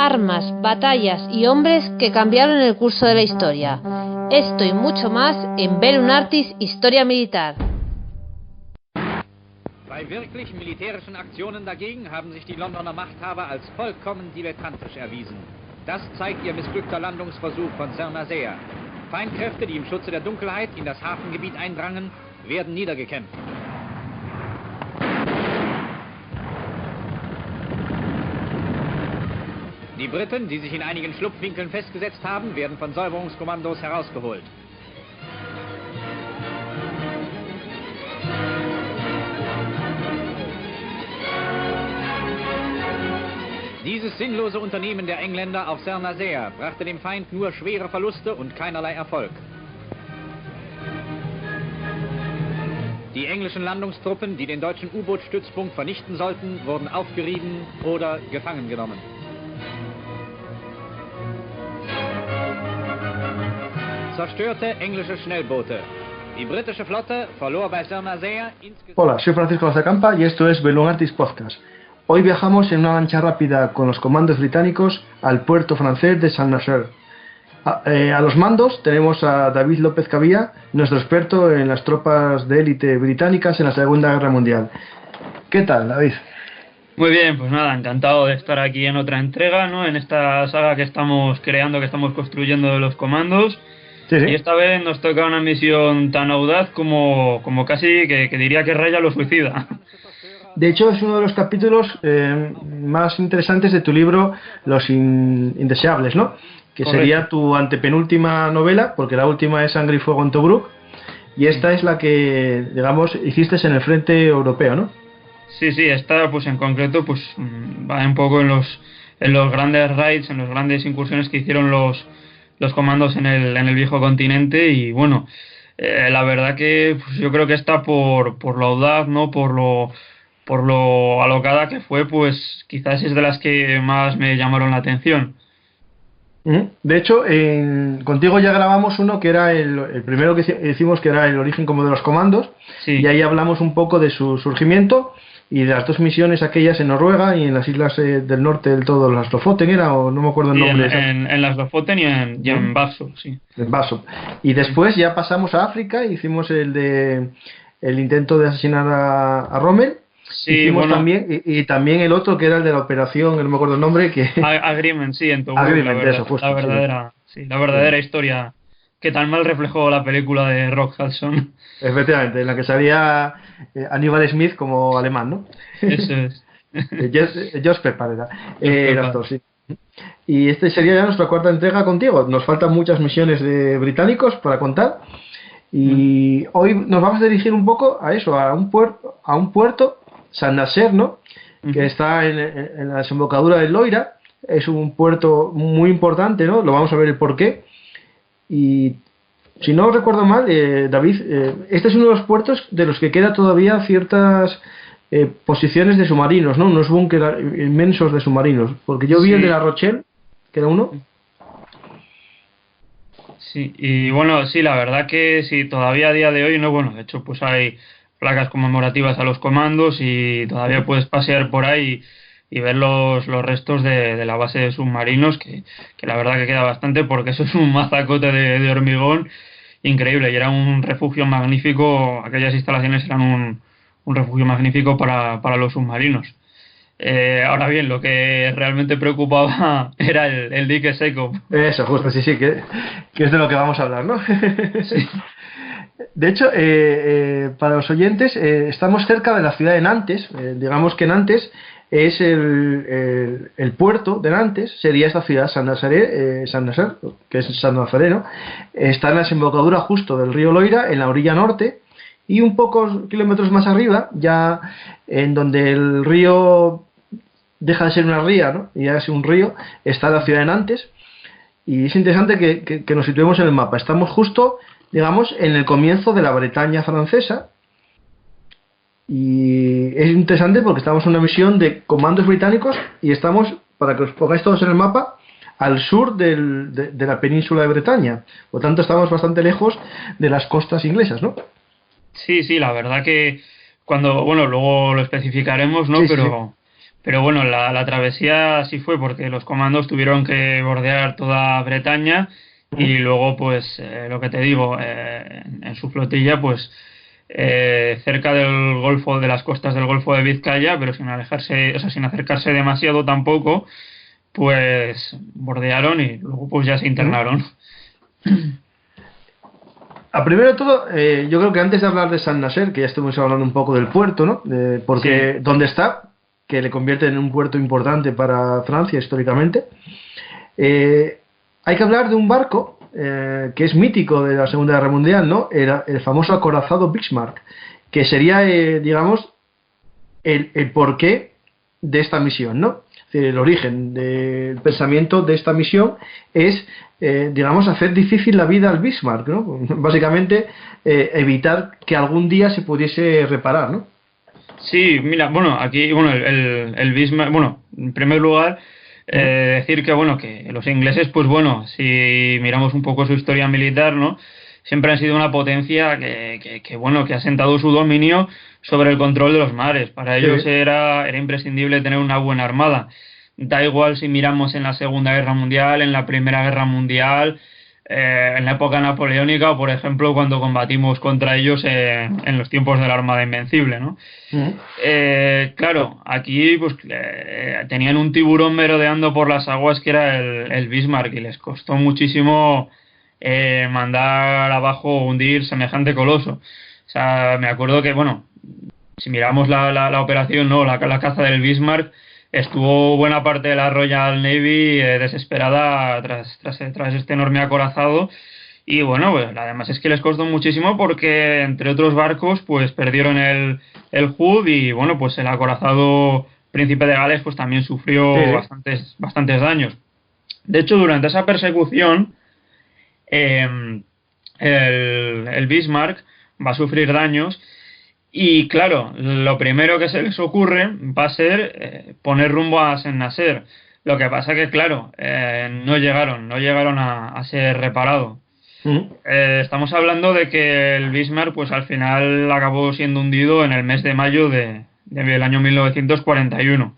armas, batallas y hombres que cambiaron el curso de la historia. Esto y mucho más en Bellum Artis Historia Militar. Bei wirklich militärischen Aktionen dagegen haben sich die Londoner Machthaber als vollkommen dilettantisch erwiesen. Das zeigt ihr missglückter Landungsversuch von Saint-Nazaire. Feindkräfte, die im Schutze der Dunkelheit in das Hafengebiet eindrangen, werden niedergekämpft. Die Briten, die sich in einigen Schlupfwinkeln festgesetzt haben, werden von Säuberungskommandos herausgeholt. Dieses sinnlose Unternehmen der Engländer auf Saint-Nazaire brachte dem Feind nur schwere Verluste und keinerlei Erfolg. Die englischen Landungstruppen, die den deutschen U-Boot-Stützpunkt vernichten sollten, wurden aufgerieben oder gefangen genommen. Zerstörte englische Schnellboote. Die britische Flotte verlor bei Saint-Nazaire insgesamt... Hola, soy Francisco Lazacampa y esto es Bellum Artis Podcast. Hoy viajamos en una lancha rápida con los comandos británicos al puerto francés de Saint-Nazaire. A los mandos tenemos a David López Cavía, nuestro experto en las tropas de élite británicas en la Segunda Guerra Mundial. ¿Qué tal, David? Muy bien, pues nada, encantado de estar aquí en otra entrega, ¿no? En esta saga que estamos creando, que estamos construyendo de los comandos. Sí. Y esta vez nos toca una misión tan audaz como casi que diría que raya lo suicida. De hecho, es uno de los capítulos más interesantes de tu libro Los Indeseables, ¿no? Que correcto. Sería tu antepenúltima novela, porque la última es Sangre y Fuego en Tobruk, y esta es la que, digamos, hiciste en el frente europeo, ¿no? Sí, esta, pues en concreto, pues va un poco en los grandes raids, en las grandes incursiones que hicieron los comandos en el viejo continente, y bueno, la verdad que pues yo creo que está por lo audaz, ¿no? Por lo alocada que fue, pues quizás es de las que más me llamaron la atención. De hecho, contigo ya grabamos uno que era el primero que hicimos, que era el origen como de los comandos, sí. Y ahí hablamos un poco de su surgimiento y de las dos misiones aquellas en Noruega y en las islas del norte del todo, las Lofoten era, o no me acuerdo el nombre. En las Lofoten y en Vaso, sí. En Vaso. Y después ya pasamos a África, hicimos el intento de asesinar a Rommel. Sí, hicimos bueno, también el otro que era el de la operación, no me acuerdo el nombre, que Agreement, sí, en Tobruk, la verdadera historia que tan mal reflejó la película de Rock Hudson. Efectivamente, en la que salía Aníbal Smith como alemán, ¿no? Eso es. Josper Pareda, el actor, sí. Y este sería ya nuestra cuarta entrega contigo. Nos faltan muchas misiones de británicos para contar. Y hoy nos vamos a dirigir un poco a eso, a un puerto Saint-Nazaire, ¿no? Que está en la desembocadura del Loira. Es un puerto muy importante, ¿no? Lo vamos a ver el porqué. Y si no recuerdo mal, David, este es uno de los puertos de los que queda todavía ciertas posiciones de submarinos, ¿no? Unos búnkeres inmensos de submarinos. Porque yo vi el de La Rochelle, que era uno. Sí, y bueno, sí, la verdad que sí, todavía a día de hoy, no, bueno, de hecho pues hay placas conmemorativas a los comandos y todavía puedes pasear por ahí y ver los restos de la base de submarinos, que la verdad que queda bastante, porque eso es un mazacote de hormigón increíble, y era un refugio magnífico, aquellas instalaciones eran un refugio magnífico para los submarinos. Ahora bien, lo que realmente preocupaba era el dique seco. Eso, justo, sí, que es de lo que vamos a hablar, ¿no? Sí. De hecho, para los oyentes, estamos cerca de la ciudad de Nantes. Digamos que Nantes es el puerto de Nantes, sería esta ciudad, Saint-Nazaire, que es Saint-Nazareno. Está en la desembocadura justo del río Loira, en la orilla norte, y un pocos kilómetros más arriba, ya en donde el río deja de ser una ría, ¿no? Y ya es un río, está la ciudad de Nantes. Y es interesante que nos situemos en el mapa. Estamos justo, digamos, en el comienzo de la Bretaña francesa. Y es interesante porque estamos en una misión de comandos británicos y estamos, para que os pongáis todos en el mapa, al sur de la península de Bretaña. Por tanto, estamos bastante lejos de las costas inglesas, ¿no? Sí, la verdad que luego lo especificaremos, ¿no? Sí, Pero bueno, la travesía sí fue porque los comandos tuvieron que bordear toda Bretaña y luego, pues, lo que te digo, en su flotilla, pues, cerca del Golfo, de las costas del Golfo de Vizcaya, pero sin alejarse, o sea, sin acercarse demasiado tampoco, pues, bordearon y luego, pues, ya se internaron. A primero de todo, yo creo que antes de hablar de San Naser, que ya estuvimos hablando un poco del puerto, ¿no? Porque dónde está, que le convierte en un puerto importante para Francia históricamente. Hay que hablar de un barco que es mítico de la Segunda Guerra Mundial, ¿no? Era el famoso acorazado Bismarck, que sería, digamos, el porqué de esta misión, ¿no? Es decir, el origen del pensamiento de esta misión es, digamos, hacer difícil la vida al Bismarck, ¿no? Básicamente, evitar que algún día se pudiese reparar, ¿no? Sí, mira, bueno, aquí, bueno, el Bismarck, bueno, en primer lugar, decir que, bueno, que los ingleses, pues bueno, si miramos un poco su historia militar, ¿no? Siempre han sido una potencia bueno, que ha sentado su dominio sobre el control de los mares. Para ellos era imprescindible tener una buena armada. Da igual si miramos en la Segunda Guerra Mundial, en la Primera Guerra Mundial, en la época napoleónica o, por ejemplo, cuando combatimos contra ellos en los tiempos de la Armada Invencible, ¿no? Claro, aquí pues tenían un tiburón merodeando por las aguas que era el Bismarck y les costó muchísimo mandar abajo, hundir semejante coloso. O sea, me acuerdo que, bueno, si miramos la operación, no, la caza del Bismarck, estuvo buena parte de la Royal Navy desesperada tras este enorme acorazado. Y bueno, pues además es que les costó muchísimo porque entre otros barcos pues perdieron el Hood y bueno, pues el acorazado Príncipe de Gales pues también sufrió bastantes daños. De hecho, durante esa persecución el Bismarck va a sufrir daños y claro, lo primero que se les ocurre va a ser poner rumbo a Saint-Nazaire. Lo que pasa que claro, no llegaron a ser reparados. Estamos hablando de que el Bismarck pues al final acabó siendo hundido en el mes de mayo del año 1941.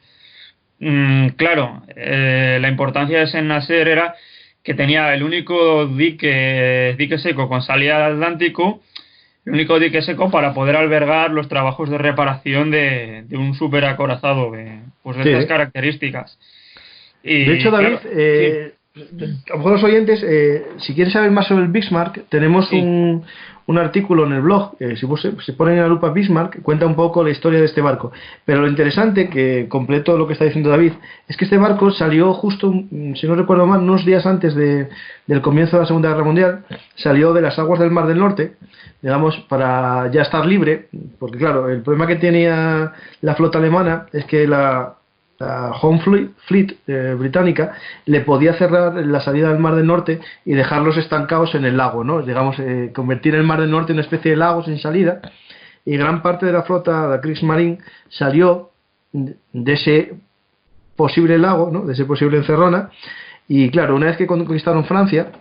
Claro, la importancia de Saint-Nazaire era que tenía el único dique seco con salida al Atlántico, el único dique seco para poder albergar los trabajos de reparación de un superacorazado de estas característicticas. Y, de hecho, David, claro, a lo mejor los oyentes, si quieren saber más sobre el Bismarck, tenemos un artículo en el blog, si ponen en la lupa Bismarck, cuenta un poco la historia de este barco. Pero lo interesante, que completo lo que está diciendo David, es que este barco salió justo, si no recuerdo mal, unos días antes del comienzo de la Segunda Guerra Mundial, salió de las aguas del Mar del Norte, digamos, para ya estar libre, porque claro, el problema que tenía la flota alemana es que la Home Fleet británica le podía cerrar la salida del Mar del Norte y dejarlos estancados en el lago, ¿no? Digamos, convertir el Mar del Norte en una especie de lago sin salida, y gran parte de la flota de Kriegsmarine salió de ese posible lago, ¿no? De ese posible encerrona, y claro, una vez que conquistaron Francia,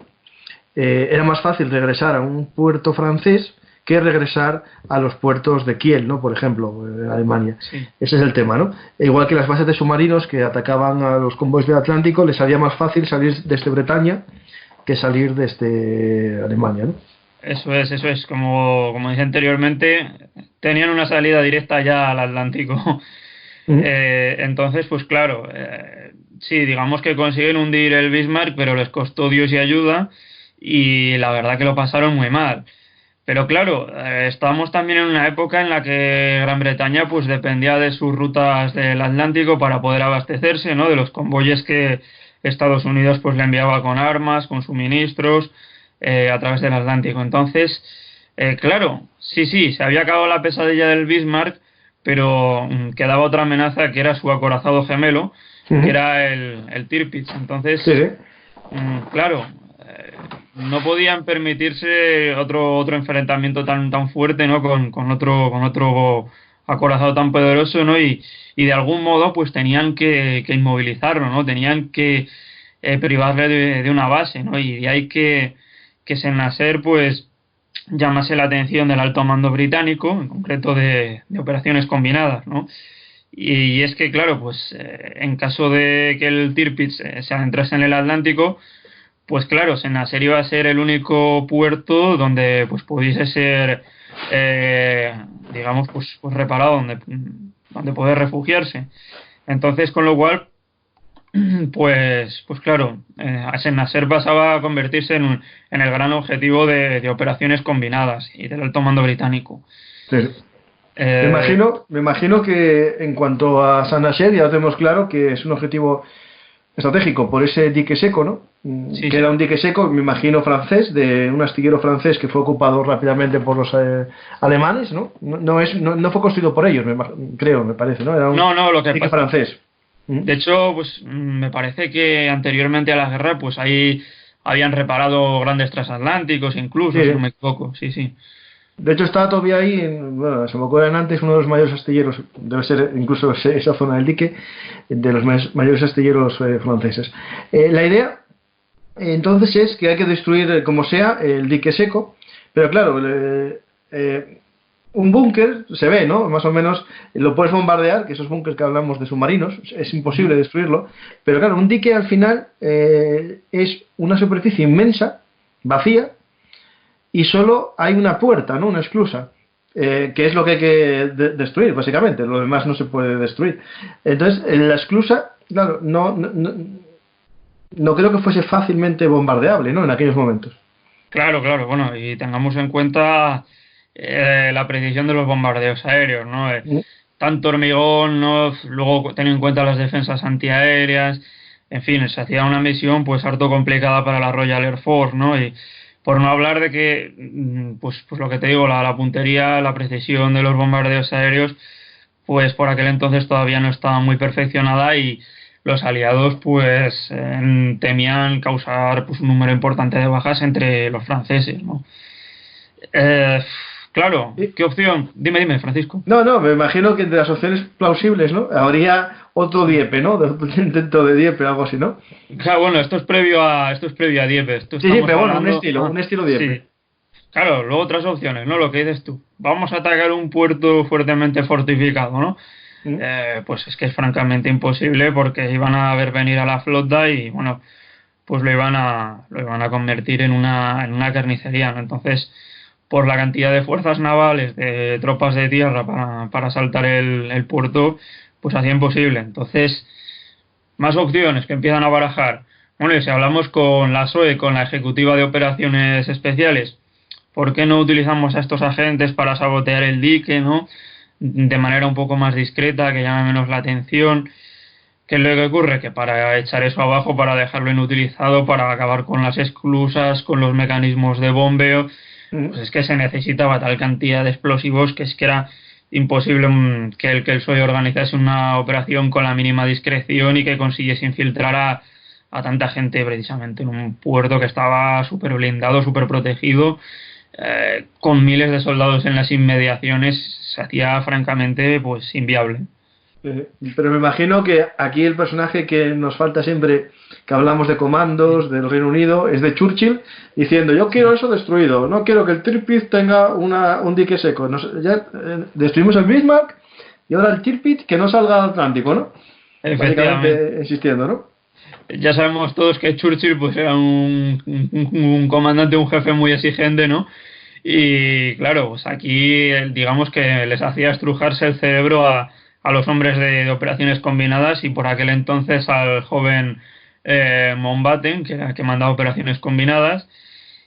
era más fácil regresar a un puerto francés que regresar a los puertos de Kiel, ¿no? Por ejemplo, en Alemania. Sí. Ese es el tema, ¿no? E igual que las bases de submarinos que atacaban a los convoys del Atlántico, les haría más fácil salir desde Bretaña que salir desde Alemania, ¿no? Eso es, como dije anteriormente, tenían una salida directa ya al Atlántico. Entonces, pues claro, sí, digamos que consiguen hundir el Bismarck, pero les costó Dios y ayuda, y la verdad que lo pasaron muy mal. Pero claro, estábamos también en una época en la que Gran Bretaña pues dependía de sus rutas del Atlántico para poder abastecerse, ¿no? De los convoyes que Estados Unidos pues le enviaba con armas, con suministros a través del Atlántico. Entonces, claro, sí, se había acabado la pesadilla del Bismarck, pero quedaba otra amenaza que era su acorazado gemelo, que era el Tirpitz. Entonces, claro, no podían permitirse otro enfrentamiento tan fuerte, ¿no? con otro acorazado tan poderoso, ¿no? Y de algún modo pues tenían que inmovilizarlo, ¿no? Tenían que privarle de una base, ¿no? Y de ahí que Saint-Nazaire pues llamase la atención del alto mando británico, en concreto de operaciones combinadas, ¿no? Y es que, claro, pues en caso de que el Tirpitz se adentrase en el Atlántico, pues claro, Sennaser iba a ser el único puerto donde pues pudiese ser, digamos, pues reparado, donde poder refugiarse. Entonces, con lo cual, pues claro, Sennaser pasaba a convertirse en el gran objetivo de operaciones combinadas y del alto mando británico. Sí. Me imagino que en cuanto a Saint-Nazaire ya tenemos claro que es un objetivo estratégico por ese dique seco, ¿no? Sí, que era un dique seco, me imagino, francés, de un astillero francés que fue ocupado rápidamente por los alemanes, ¿no? No fue construido por ellos, me parece, ¿no? Era un lo que dique francés. De hecho, pues me parece que anteriormente a la guerra, pues ahí habían reparado grandes transatlánticos, incluso, sí, si no me equivoco. Sí. De hecho, está todavía ahí, bueno, se me acuerdan antes, uno de los mayores astilleros, debe ser incluso esa zona del dique, de los mayores astilleros franceses. La idea, entonces, es que hay que destruir, como sea, el dique seco, pero claro, un búnker se ve, ¿no? Más o menos lo puedes bombardear, que esos búnkers que hablamos de submarinos, es imposible destruirlo, pero claro, un dique al final es una superficie inmensa, vacía, y solo hay una puerta, ¿no? Una esclusa, que es lo que hay que destruir, básicamente. Lo demás no se puede destruir. Entonces, la esclusa, claro, no creo que fuese fácilmente bombardeable, ¿no? En aquellos momentos. Claro, bueno, y tengamos en cuenta la precisión de los bombardeos aéreos, ¿no? Tanto hormigón, ¿no? Luego ten en cuenta las defensas antiaéreas, en fin, se hacía una misión pues harto complicada para la Royal Air Force, ¿no? Y por no hablar de que, pues lo que te digo, la puntería, la precisión de los bombardeos aéreos, pues por aquel entonces todavía no estaba muy perfeccionada y los aliados pues temían causar pues un número importante de bajas entre los franceses, ¿no? Claro, ¿qué opción? Dime, Francisco. No, me imagino que entre las opciones plausibles, ¿no? Habría otro Dieppe, ¿no? Otro intento de Dieppe, algo así, ¿no? Claro, bueno, esto es previo a Dieppe. Sí, pero bueno, un estilo Dieppe. Sí. Claro, luego otras opciones, ¿no? Lo que dices tú. Vamos a atacar un puerto fuertemente fortificado, ¿no? Pues es que es francamente imposible porque iban a ver venir a la flota y, bueno, pues lo iban a convertir en una carnicería, ¿no? Entonces, por la cantidad de fuerzas navales, de tropas de tierra para asaltar el puerto, pues hacía imposible. Entonces, más opciones que empiezan a barajar. Bueno, y si hablamos con la SOE, con la Ejecutiva de Operaciones Especiales, ¿por qué no utilizamos a estos agentes para sabotear el dique, ¿no? De manera un poco más discreta, que llame menos la atención? ¿Qué es lo que ocurre? Que para echar eso abajo, para dejarlo inutilizado, para acabar con las esclusas, con los mecanismos de bombeo, pues es que se necesitaba tal cantidad de explosivos que es que era imposible que el SOE organizase una operación con la mínima discreción y que consiguiese infiltrar a tanta gente precisamente en un puerto que estaba súper blindado, súper protegido, con miles de soldados en las inmediaciones. Se hacía francamente pues inviable. Pero me imagino que aquí el personaje que nos falta siempre que hablamos de comandos del Reino Unido es de Churchill, diciendo: yo quiero eso destruido, no quiero que el Tirpitz tenga un dique seco. Ya destruimos el Bismarck y ahora el Tirpitz que no salga al Atlántico, ¿no? Efectivamente, insistiendo, ¿no? Ya sabemos todos que Churchill pues era un comandante, un jefe muy exigente, ¿no? Y claro, pues aquí digamos que les hacía estrujarse el cerebro a los hombres de operaciones combinadas, y por aquel entonces al joven Mountbatten, que era el que mandaba operaciones combinadas,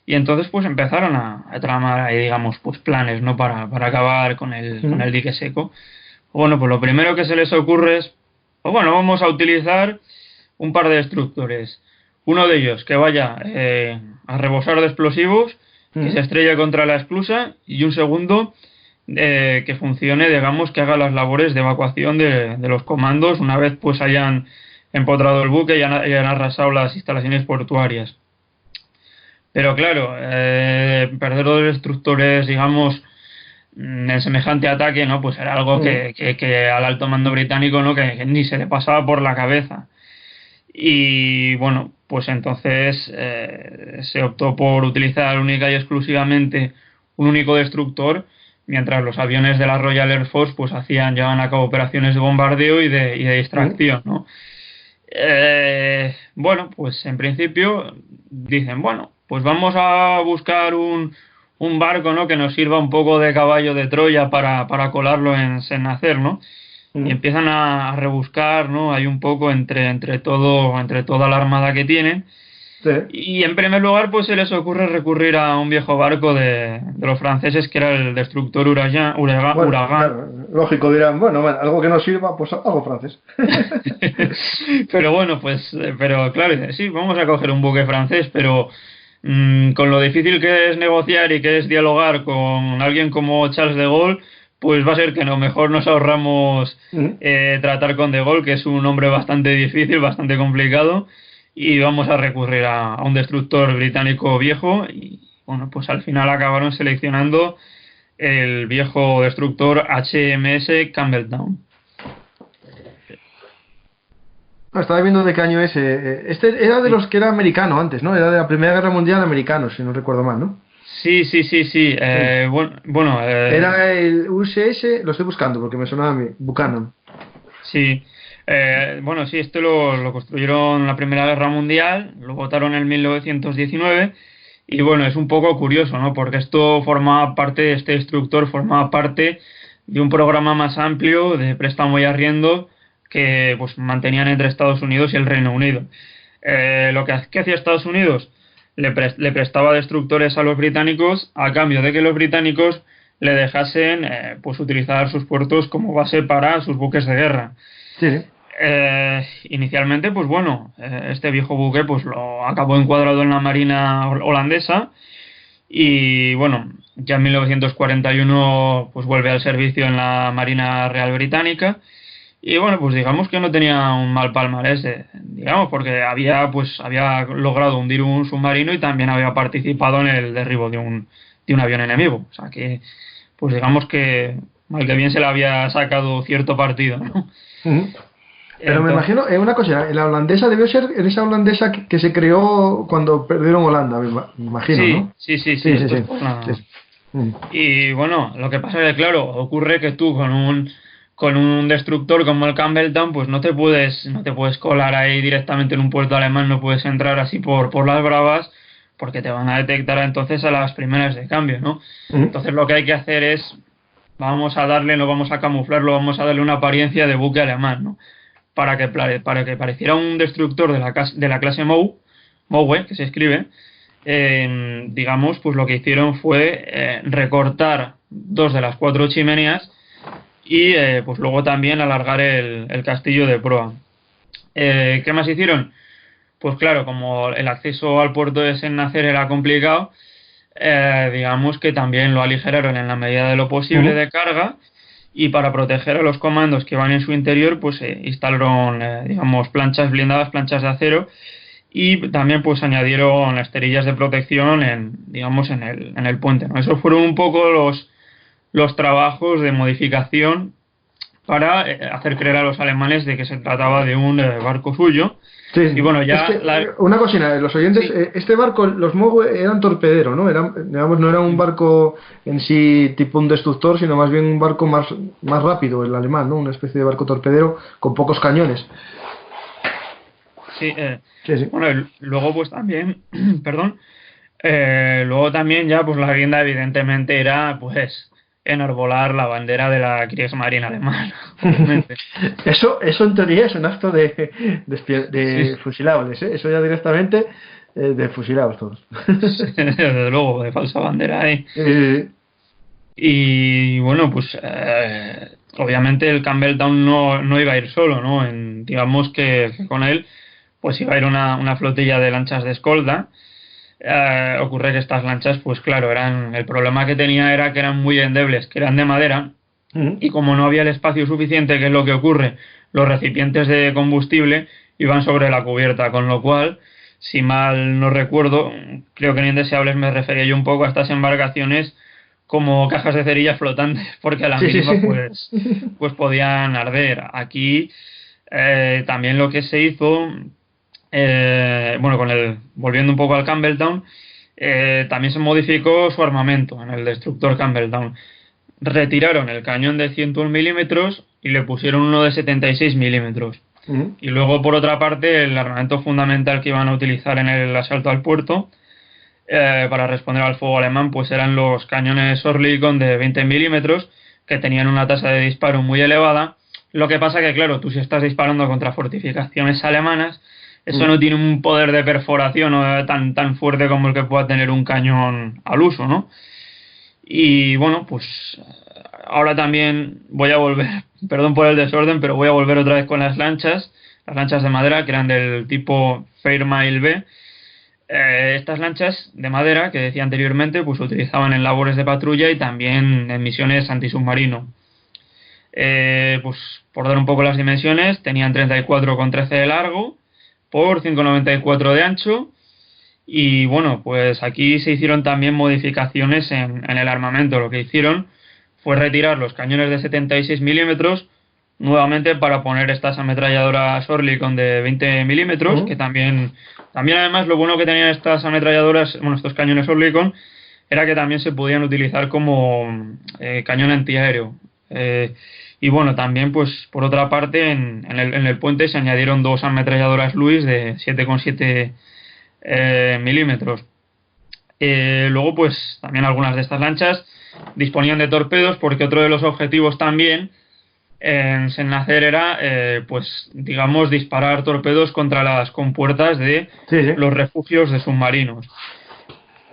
y entonces pues empezaron a tramar ahí, digamos, pues planes, ¿no? Para acabar con el dique seco. Bueno, pues lo primero que se les ocurre es, pues bueno, vamos a utilizar un par de destructores. Uno de ellos que vaya a rebosar de explosivos, que se estrella contra la esclusa, y un segundo que funcione, digamos, que haga las labores de evacuación de los comandos una vez pues hayan empotrado el buque y hayan arrasado las instalaciones portuarias. Pero claro, perder los destructores, digamos, en semejante ataque, ¿no? Pues era algo que al alto mando británico, ¿no? Que ni se le pasaba por la cabeza. Y bueno, pues entonces se optó por utilizar única y exclusivamente un único destructor, mientras los aviones de la Royal Air Force pues llevaban a cabo operaciones de bombardeo y de distracción, ¿no? Bueno, pues en principio dicen, bueno, pues vamos a buscar un barco, ¿no?, que nos sirva un poco de caballo de Troya para colarlo en Saint-Nazaire, ¿no? Y empiezan a rebuscar, ¿no? Hay un poco entre toda la armada que tienen. Sí. Y en primer lugar, pues se les ocurre recurrir a un viejo barco de los franceses, que era el destructor Uragan. Bueno, claro, lógico, dirán, bueno, algo que no sirva, pues algo francés. Pero bueno, pero claro, sí, vamos a coger un buque francés, pero con lo difícil que es negociar y que es dialogar con alguien como Charles de Gaulle, pues va a ser que no, mejor nos ahorramos tratar con de Gaulle, que es un hombre bastante difícil, bastante complicado, y vamos a recurrir a un destructor británico viejo. Y bueno, pues al final acabaron seleccionando el viejo destructor HMS Campbelltown. Estaba viendo de qué año es. Este era de los que era americano antes, ¿no? Era de la Primera Guerra Mundial americano, si no recuerdo mal, ¿no? Sí. Bueno, era el USS, lo estoy buscando porque me sonaba a mí, Buchanan. Sí. Bueno, sí, esto lo construyeron en la Primera Guerra Mundial, lo votaron en 1919, y bueno, es un poco curioso, ¿no? Porque este destructor formaba parte de un programa más amplio de préstamo y arriendo que pues mantenían entre Estados Unidos y el Reino Unido. ¿Qué hacía Estados Unidos? Le prestaba destructores a los británicos a cambio de que los británicos le dejasen pues utilizar sus puertos como base para sus buques de guerra. Sí. Inicialmente, pues bueno, este viejo buque pues lo acabó encuadrado en la marina holandesa, y bueno, ya en 1941 pues vuelve al servicio en la Marina Real Británica. Y bueno, pues digamos que no tenía un mal palmarés, digamos, porque había logrado hundir un submarino y también había participado en el derribo de un avión enemigo. O sea que, pues digamos que mal que bien se le había sacado cierto partido, ¿no? Pero me imagino, una cosa, la holandesa debió ser en esa holandesa que se creó cuando perdieron Holanda, me imagino, sí, ¿no? Sí. Sí. Y bueno, lo que pasa es que, claro, ocurre que tú con un destructor como el Campbelltown, pues no te puedes colar ahí directamente en un puerto alemán, no puedes entrar así por las bravas, porque te van a detectar entonces a las primeras de cambio, ¿no? Entonces lo que hay que hacer es, no vamos a camuflarlo, vamos a darle una apariencia de buque alemán, ¿no? Para que pareciera un destructor de la clase Mowe, que se escribe, digamos, pues lo que hicieron fue recortar 2 de las 4 chimeneas y pues luego también alargar el castillo de proa. ¿Qué más hicieron? Pues claro, como el acceso al puerto de Saint-Nazaire era complicado, digamos que también lo aligeraron en la medida de lo posible de carga, y para proteger a los comandos que van en su interior, pues instalaron, digamos, planchas blindadas, planchas de acero, y también pues añadieron esterillas de protección en el puente, ¿no? Esos fueron un poco los trabajos de modificación para hacer creer a los alemanes de que se trataba de un barco suyo. Sí, y bueno, ya es que, una cocina, los oyentes, este barco, los Mowe eran torpedero, ¿no? No era un barco en sí tipo un destructor, sino más bien un barco más rápido, el alemán, ¿no? Una especie de barco torpedero con pocos cañones. Sí. Bueno, luego pues también, perdón, luego también ya pues la guinda evidentemente era pues enarbolar la bandera de la Kriegsmarine alemana, obviamente. Eso en teoría es un acto de fusilables, ¿eh? Eso ya directamente de fusilados todos. Desde luego, de falsa bandera ahí. Y bueno, pues obviamente el Campbelltown no iba a ir solo, ¿no? Digamos que con él pues iba a ir una flotilla de lanchas de escolta. Ocurre que estas lanchas, pues claro, el problema que tenía era que eran muy endebles, que eran de madera, y como no había el espacio suficiente, que es lo que ocurre, los recipientes de combustible iban sobre la cubierta, con lo cual, si mal no recuerdo, creo que en Indeseables me refería yo un poco a estas embarcaciones como cajas de cerillas flotantes, porque a la mínima pues podían arder. Aquí también lo que se hizo, volviendo un poco al Campbelltown, también se modificó su armamento en el destructor Campbelltown. retiraron el cañón de 101 milímetros y le pusieron uno de 76 milímetros. Y luego, por otra parte, el armamento fundamental que iban a utilizar en el asalto al puerto para responder al fuego alemán, pues eran los cañones Oerlikon de 20 milímetros, que tenían una tasa de disparo muy elevada. Lo que pasa que, claro, tú si estás disparando contra fortificaciones alemanas, eso no tiene un poder de perforación tan fuerte como el que pueda tener un cañón al uso, ¿no? Y bueno, pues ahora también voy a volver, perdón por el desorden, pero voy a volver otra vez con las lanchas de madera, que eran del tipo Fairmail B. Estas lanchas de madera, que decía anteriormente, pues se utilizaban en labores de patrulla y también en misiones antisubmarino. Pues por dar un poco las dimensiones, tenían 34,13 de largo por 5,94 de ancho. Y bueno, pues aquí se hicieron también modificaciones en el armamento. Lo que hicieron fue retirar los cañones de 76 milímetros nuevamente para poner estas ametralladoras Oerlikon de 20 milímetros, que también además lo bueno que tenían estas ametralladoras, bueno, estos cañones Oerlikon, era que también se podían utilizar como cañón antiaéreo. Y bueno, también pues por otra parte en el puente se añadieron dos ametralladoras Lewis de 7,7 milímetros. Luego pues también algunas de estas lanchas disponían de torpedos, porque otro de los objetivos también en Saint-Nazaire era pues digamos disparar torpedos contra las compuertas de los refugios de submarinos.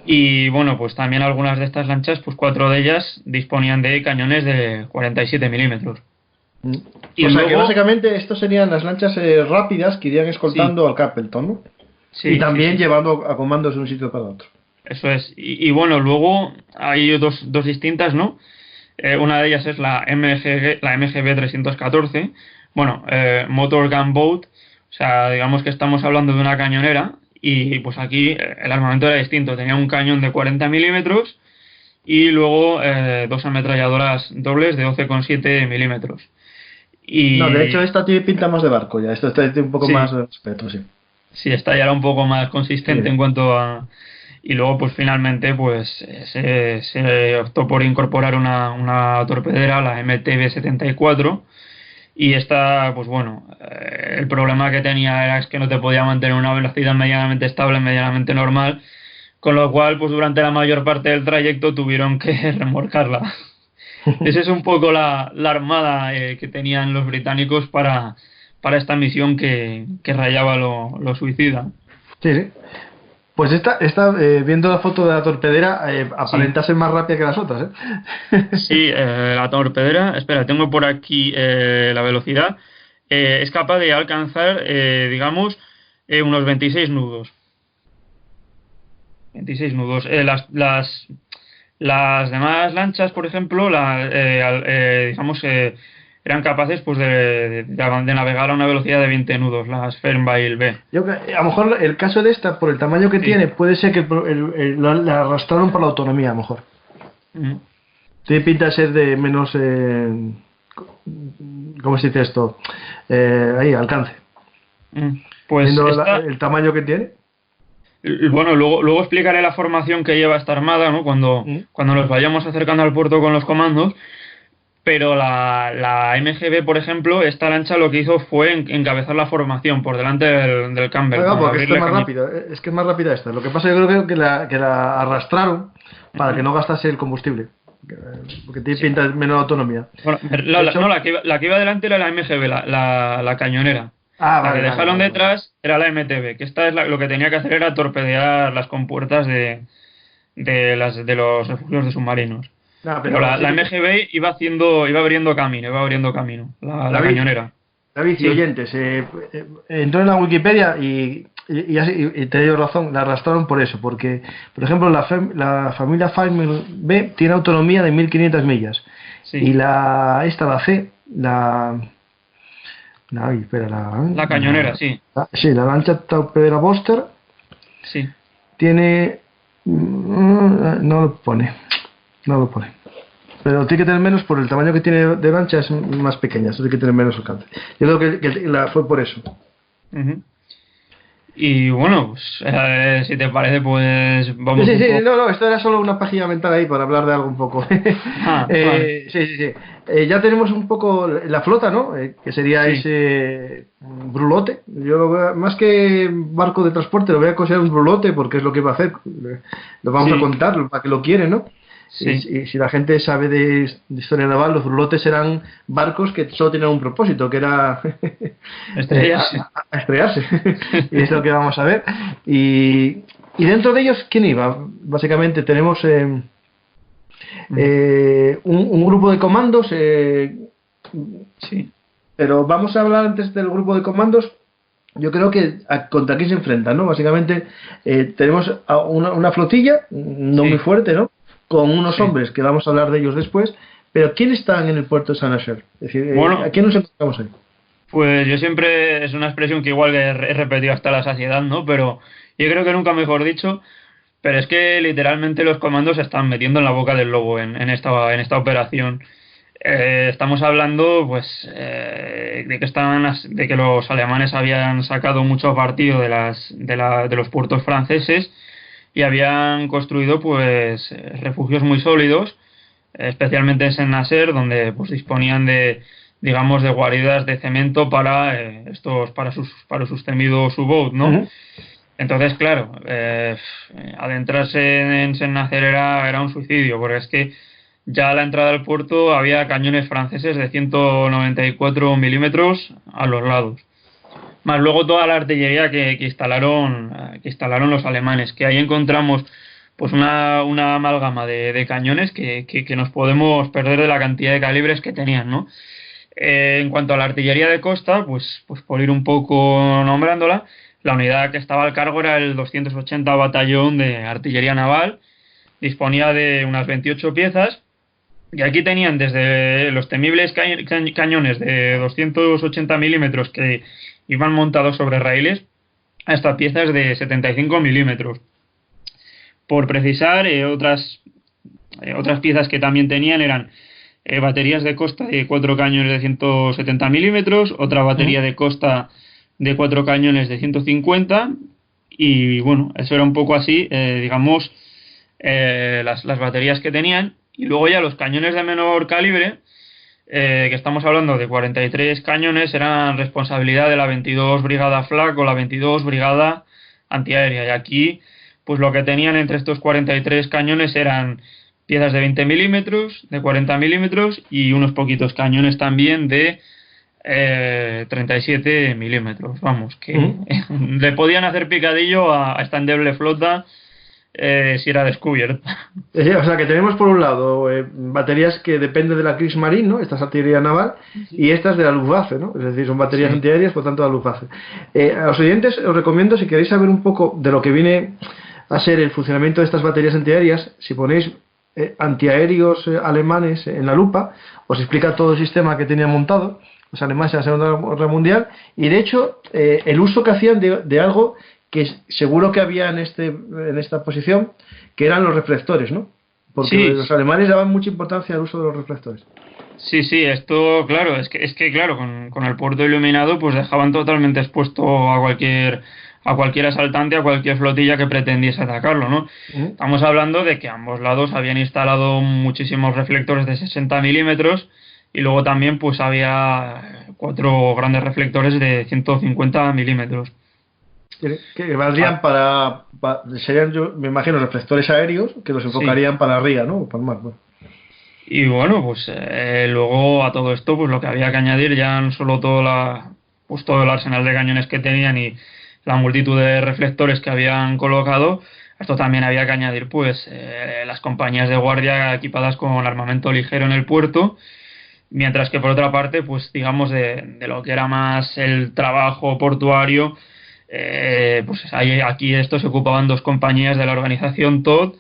Y bueno, pues también algunas de estas lanchas, pues 4 de ellas disponían de cañones de 47 milímetros. Y o sea que básicamente estos serían las lanchas rápidas que irían escoltando al Capleton, ¿no? Sí, y también llevando a comandos de un sitio para otro. Eso es. Y bueno, luego hay dos distintas, ¿no? Una de ellas es la MGB 314, bueno, Motor Gun Boat, o sea, digamos que estamos hablando de una cañonera, y pues aquí el armamento era distinto, tenía un cañón de 40 milímetros y luego dos ametralladoras dobles de 12,7 milímetros. Y... No, de hecho esta tiene pinta más de barco ya, esto está un poco más de respeto, sí. Sí, esta ya era un poco más consistente en cuanto a... Y luego pues finalmente pues se optó por incorporar una torpedera, la MTB-74, y esta pues bueno, el problema que tenía era que no te podía mantener una velocidad medianamente estable, medianamente normal, con lo cual pues durante la mayor parte del trayecto tuvieron que remolcarla. Esa es un poco la armada que tenían los británicos para esta misión que rayaba lo suicida. Sí. Pues esta viendo la foto de la torpedera, aparenta ser más rápida que las otras, ¿eh? Sí, la torpedera, espera, tengo por aquí la velocidad, es capaz de alcanzar, digamos, unos 26 nudos. 26 nudos. Las demás lanchas, por ejemplo, digamos, eran capaces pues de navegar a una velocidad de 20 nudos, las Fairmail B. A lo mejor el caso de esta, por el tamaño que tiene, puede ser que la arrastraron por la autonomía, a lo mejor. Tiene pinta de ser de menos... ¿cómo se dice esto? Alcance. Pues el tamaño que tiene. Bueno, luego explicaré la formación que lleva esta armada, ¿no? Cuando nos vayamos acercando al puerto con los comandos. Pero la MGB, por ejemplo, esta lancha lo que hizo fue encabezar la formación por delante del Campbell. No, porque es más rápido, es que es más rápida esta. Lo que pasa yo creo que la arrastraron para que no gastase el combustible, porque tiene pinta de menor autonomía. Bueno, la que iba delante era la MGB, la cañonera. La que dejaron detrás era la MTB, que esta es lo que tenía que hacer era torpedear las compuertas de los refugios de submarinos. No, pero la MGB iba abriendo camino, la cañonera. David, y oyentes, entró en la Wikipedia y te doy razón, la arrastraron por eso, porque, por ejemplo, la familia Fairmail B tiene autonomía de 1500 millas. Sí. Y la C, la cañonera, sí. La lancha torpedera Buster, sí. Tiene... No lo pone. Pero tiene que tener menos por el tamaño que tiene de lancha, es más pequeña, eso tiene que tener menos alcance. Yo creo que fue por eso. Y bueno, pues, si te parece, pues vamos Sí, un sí, poco. no, esto era solo una página mental ahí para hablar de algo un poco. Ah, vale. Sí, sí, sí. Ya tenemos un poco la flota, ¿no? Que sería Sí, ese brulote. Yo lo veo, más que barco de transporte, lo voy a considerar un brulote porque es lo que va a hacer. Lo vamos a sí, contar para que lo quieren, ¿no? sí. Y si la gente sabe de historia naval, los brulotes eran barcos que solo tenían un propósito, que era Estrellas. a estrellarse. Y es lo que vamos a ver. Y dentro de ellos, ¿quién iba? Básicamente tenemos un grupo de comandos, Sí. pero vamos a hablar antes del grupo de comandos. Yo creo que contra quién se enfrentan, ¿no? Básicamente tenemos a una flotilla, no muy Sí, fuerte, ¿no? Con unos sí. hombres, que vamos a hablar de ellos después, pero ¿quién están en el puerto de San Nacer? Es decir, ¿a Bueno, quién nos encontramos ahí? pues yo siempre, es una expresión que igual que he repetido hasta la saciedad, ¿no? Pero yo creo que nunca mejor dicho, pero es que literalmente los comandos se están metiendo en la boca del lobo en esta operación. Estamos hablando, pues, de que los alemanes habían sacado mucho partido de los puertos franceses y habían construido, pues, refugios muy sólidos, especialmente en Saint-Nazaire, donde pues disponían de, digamos, de guaridas de cemento para sus temidos U-boat, ¿no? Ujú. Entonces, claro, adentrarse en Saint-Nazaire era un suicidio, porque es que ya a la entrada del puerto había cañones franceses de 194 milímetros a los lados. Más luego toda la artillería que instalaron los alemanes, que ahí encontramos pues una amalgama de cañones que nos podemos perder de la cantidad de calibres que tenían, ¿no? En cuanto a la artillería de costa, pues por ir un poco nombrándola, la unidad que estaba al cargo era el 280 Batallón de Artillería Naval, disponía de unas 28 piezas, y aquí tenían desde los temibles cañones de 280 milímetros que iban montados sobre raíles hasta piezas de 75 milímetros. Por precisar, otras piezas que también tenían eran baterías de costa de 4 cañones de 170 milímetros, otra Ujú. batería de costa de 4 cañones de 150, y bueno, eso era un poco así, digamos, las baterías que tenían. Y luego ya los cañones de menor calibre, que estamos hablando de 43 cañones, eran responsabilidad de la 22 Brigada Flak o la 22 Brigada Antiaérea. Y aquí, pues lo que tenían entre estos 43 cañones eran piezas de 20 milímetros, de 40 milímetros y unos poquitos cañones también de 37 milímetros. Vamos, que Ujú. le podían hacer picadillo a esta endeble flota si era descubierta. O sea que tenemos por un lado baterías que dependen de la Kriegsmarine, ¿no? Esta es artillería naval, y estas de la Luftwaffe, ¿no? Es decir, son baterías Sí, antiaéreas, por tanto, de la Luftwaffe. A los oyentes os recomiendo, si queréis saber un poco de lo que viene a ser el funcionamiento de estas baterías antiaéreas, si ponéis antiaéreos alemanes en la lupa, os explica todo el sistema que tenían montado los alemanes en la Segunda Guerra Mundial, y de hecho, el uso que hacían de algo que seguro que había en esta posición, que eran los reflectores, ¿no? Porque sí, los alemanes daban mucha importancia al uso de los reflectores. sí, sí, esto, claro, es que claro, con el puerto iluminado, pues dejaban totalmente expuesto a cualquier asaltante, a cualquier flotilla que pretendiese atacarlo, ¿no? Ujú. Estamos hablando de que ambos lados habían instalado muchísimos reflectores de 60 milímetros y luego también pues había 4 grandes reflectores de 150 milímetros. Que valdrían serían, yo me imagino, reflectores aéreos que los Sí. enfocarían para arriba, ¿no? Para el mar. Bueno. Y bueno, pues luego a todo esto, pues lo que había que añadir ya no solo pues todo el arsenal de cañones que tenían y la multitud de reflectores que habían colocado, esto también había que añadir pues las compañías de guardia equipadas con armamento ligero en el puerto, mientras que por otra parte, pues digamos de lo que era más el trabajo portuario, pues aquí esto se ocupaban 2 compañías de la organización TOD.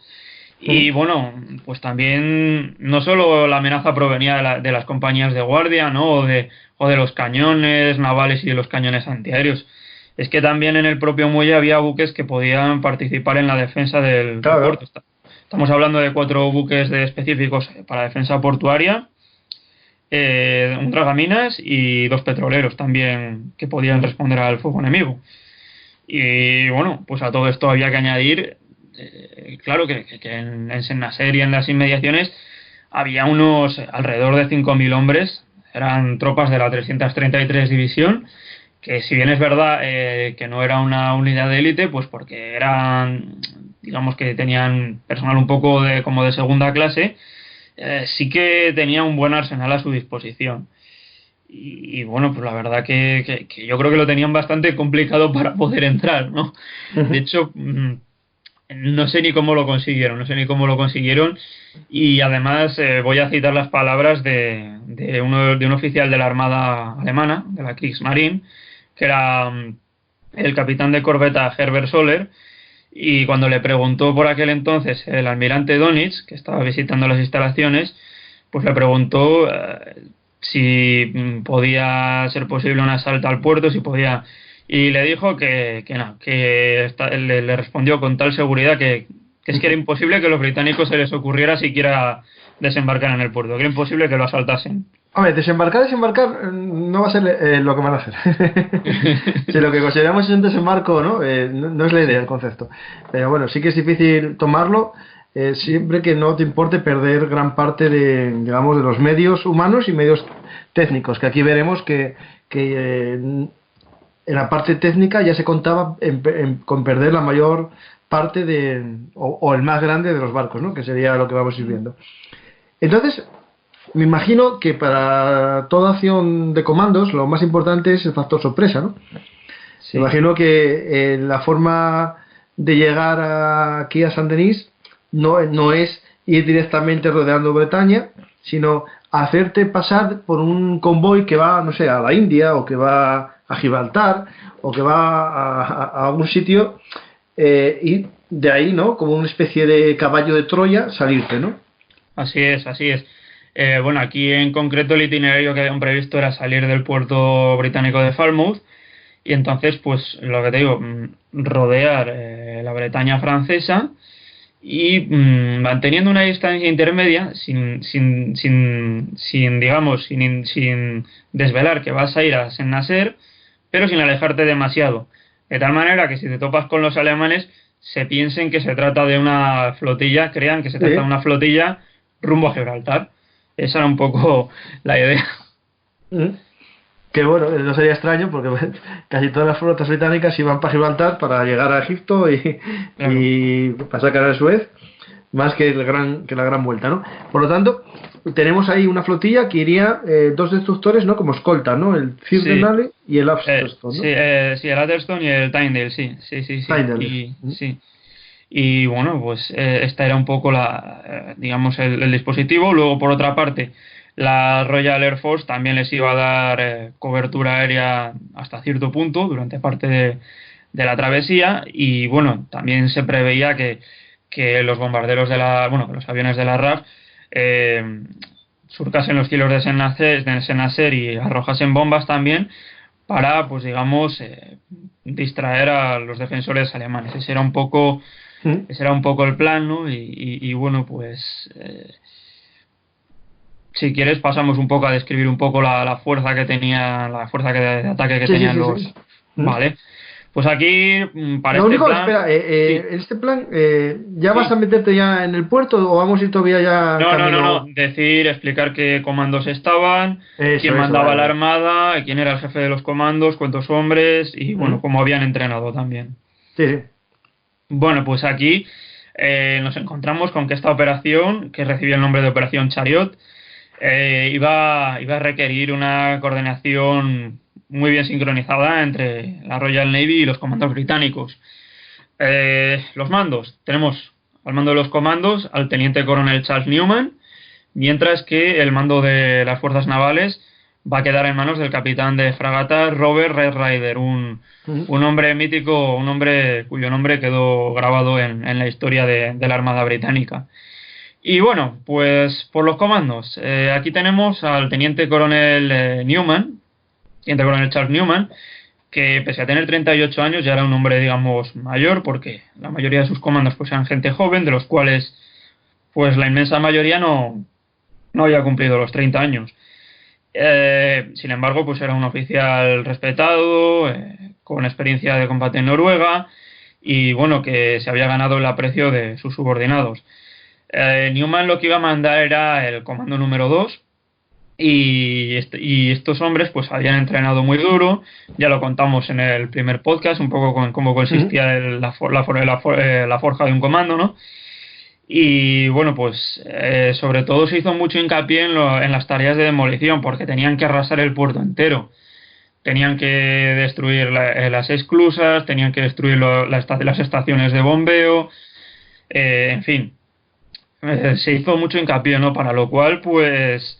Y Ujú. bueno, pues también no solo la amenaza provenía de las compañías de guardia, ¿no? O de los cañones navales y de los cañones antiaéreos. Es que también en el propio muelle había buques que podían participar en la defensa del Claro, puerto. Estamos hablando de 4 buques específicos para defensa portuaria, un tragaminas y 2 petroleros también que podían claro. responder al fuego enemigo. Y bueno, pues a todo esto había que añadir, claro que en Saint-Nazaire y en las inmediaciones había unos alrededor de 5.000 hombres, eran tropas de la 333 División, que si bien es verdad que no era una unidad de élite, pues porque eran, digamos que tenían personal un poco como de segunda clase, sí que tenía un buen arsenal a su disposición. Y bueno, pues la verdad que yo creo que lo tenían bastante complicado para poder entrar, ¿no? De hecho, no sé ni cómo lo consiguieron, y además voy a citar las palabras de un oficial de la Armada alemana, de la Kriegsmarine, que era el capitán de corbeta Herbert Soller, y cuando le preguntó por aquel entonces el almirante Dönitz, que estaba visitando las instalaciones, pues le preguntó si podía ser posible un asalto al puerto, si podía, y le dijo que no, le respondió con tal seguridad que es que era imposible que a los británicos se les ocurriera siquiera desembarcar en el puerto, que era imposible que lo asaltasen. Hombre, desembarcar no va a ser lo que van a hacer. Si lo que consideramos es un desembarco, ¿no? No es la idea, el concepto. Pero bueno, sí que es difícil tomarlo, siempre que no te importe perder gran parte digamos, de los medios humanos y medios técnicos, que aquí veremos que en la parte técnica ya se contaba con perder la mayor parte o el más grande de los barcos, ¿no? Que sería lo que vamos a ir viendo. Entonces, me imagino que para toda acción de comandos lo más importante es el factor sorpresa, ¿no? Sí. Me imagino que la forma de llegar aquí a Saint-Denis no es ir directamente rodeando Bretaña, sino hacerte pasar por un convoy que va, no sé, a la India, o que va a Gibraltar, o que va a algún sitio, y de ahí, ¿no? Como una especie de caballo de Troya, salirte, ¿no? Así es. Bueno, aquí en concreto el itinerario que habían previsto era salir del puerto británico de Falmouth y entonces, pues lo que te digo, rodear la Bretaña francesa y manteniendo una distancia intermedia sin desvelar que vas a ir a Saint-Nazaire, pero sin alejarte demasiado, de tal manera que si te topas con los alemanes se piensen que se trata de una flotilla, crean que se trata de una flotilla rumbo a Gibraltar. Esa era un poco la idea. Que bueno, no sería extraño porque casi todas las flotas británicas iban para Gibraltar para llegar a Egipto y pasar Canal de Suez, más que la gran vuelta, ¿no? Por lo tanto, tenemos ahí una flotilla que iría dos destructores, ¿no? Como escolta, ¿no? El Firdenale y el Atherstone, ¿no? Sí, el Atherstone y el Tyndale, sí. Tyndale. Y bueno, pues esta era un poco digamos el dispositivo. Luego, por otra parte, la Royal Air Force también les iba a dar cobertura aérea hasta cierto punto durante parte de la travesía. Y bueno, también se preveía que los bombarderos que los aviones de la RAF surcasen los cielos de Saint-Nazaire y arrojasen bombas también para, pues digamos, distraer a los defensores alemanes. Ese era un poco el plan, ¿no? Y bueno, pues si quieres pasamos un poco a describir un poco la fuerza que tenía, de ataque que tenían los... Vale. Pues aquí, para lo único, plan... espera, en este plan, ¿ya vas a meterte ya en el puerto o vamos a ir todavía ya? No. Explicar qué comandos estaban, quién mandaba la armada, quién era el jefe de los comandos, cuántos hombres y, bueno, cómo habían entrenado también. Sí. Bueno, pues aquí nos encontramos con que esta operación, que recibió el nombre de Operación Chariot, iba a requerir una coordinación muy bien sincronizada entre la Royal Navy y los comandos británicos. Los mandos. Tenemos al mando de los comandos al teniente coronel Charles Newman, mientras que el mando de las fuerzas navales va a quedar en manos del capitán de fragata Robert Red Ryder, un hombre mítico, un hombre cuyo nombre quedó grabado en la historia de la Armada Británica. Y bueno, pues por los comandos, aquí tenemos al teniente coronel teniente coronel Charles Newman, que pese a tener 38 años ya era un hombre, digamos, mayor, porque la mayoría de sus comandos pues eran gente joven, de los cuales pues la inmensa mayoría no había cumplido los 30 años. Sin embargo, pues era un oficial respetado, con experiencia de combate en Noruega y bueno, que se había ganado el aprecio de sus subordinados. Newman lo que iba a mandar era el comando número 2 y estos hombres pues habían entrenado muy duro, ya lo contamos en el primer podcast un poco con cómo consistía la forja de un comando, ¿no? Y bueno, pues sobre todo se hizo mucho hincapié en las tareas de demolición, porque tenían que arrasar el puerto entero. Tenían que destruir las esclusas, tenían que destruir las estaciones de bombeo, en fin. Se hizo mucho hincapié, ¿no? Para lo cual, pues,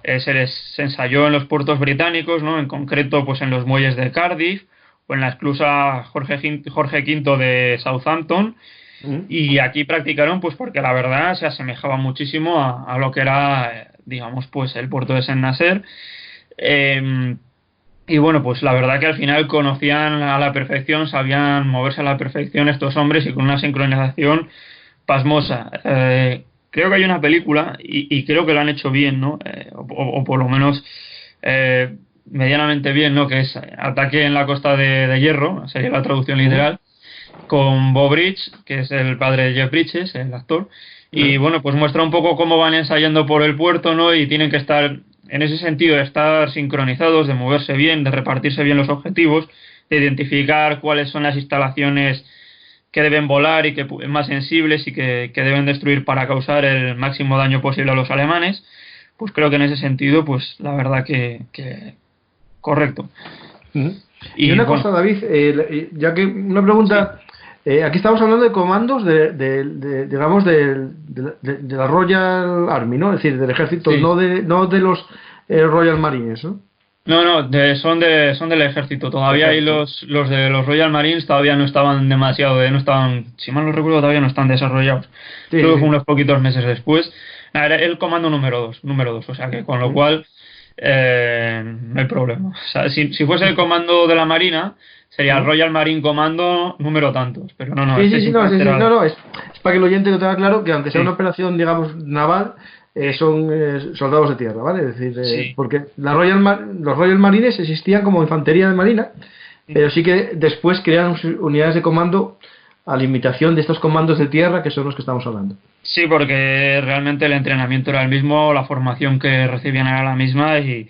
se ensayó en los puertos británicos, ¿no? En concreto, pues en los muelles de Cardiff o en la esclusa Jorge V de Southampton. Y aquí practicaron, pues porque la verdad se asemejaba muchísimo a lo que era, digamos, pues el puerto de Saint-Nazaire. Y bueno, pues la verdad que al final conocían a la perfección, sabían moverse a la perfección estos hombres y con una sincronización pasmosa. Creo que hay una película y creo que lo han hecho bien, ¿no? O por lo menos medianamente bien, ¿no? Que es Ataque en la Costa de Hierro, sería la traducción literal, con Beau Bridges, que es el padre de Jeff Bridges, el actor. Y bueno, pues muestra un poco cómo van ensayando por el puerto, ¿no? Y tienen que estar, en ese sentido, de estar sincronizados, de moverse bien, de repartirse bien los objetivos, de identificar cuáles son las instalaciones que deben volar y que más sensibles y que deben destruir para causar el máximo daño posible a los alemanes. Pues creo que en ese sentido, pues la verdad que correcto. Y una cosa, David, ya que una pregunta, aquí estamos hablando de comandos digamos de la Royal Army, ¿no? Es decir, del ejército, no de los Royal Marines, ¿no? No, son del ejército. Todavía hay los de los Royal Marines todavía no estaban no estaban, si mal no recuerdo, todavía no están desarrollados. Creo que fue unos poquitos meses después. Era el comando número 2, o sea que con lo cual no hay problema. O sea, si fuese el comando de la Marina, sería el Royal Marine Commando número tantos, pero no. Es para que el oyente lo tenga claro que aunque sea una operación, digamos, naval, son soldados de tierra, ¿vale? Es decir, porque los Royal Marines existían como infantería de marina, pero sí que después crearon unidades de comando a la imitación de estos comandos de tierra que son los que estamos hablando. Sí, porque realmente el entrenamiento era el mismo, la formación que recibían era la misma y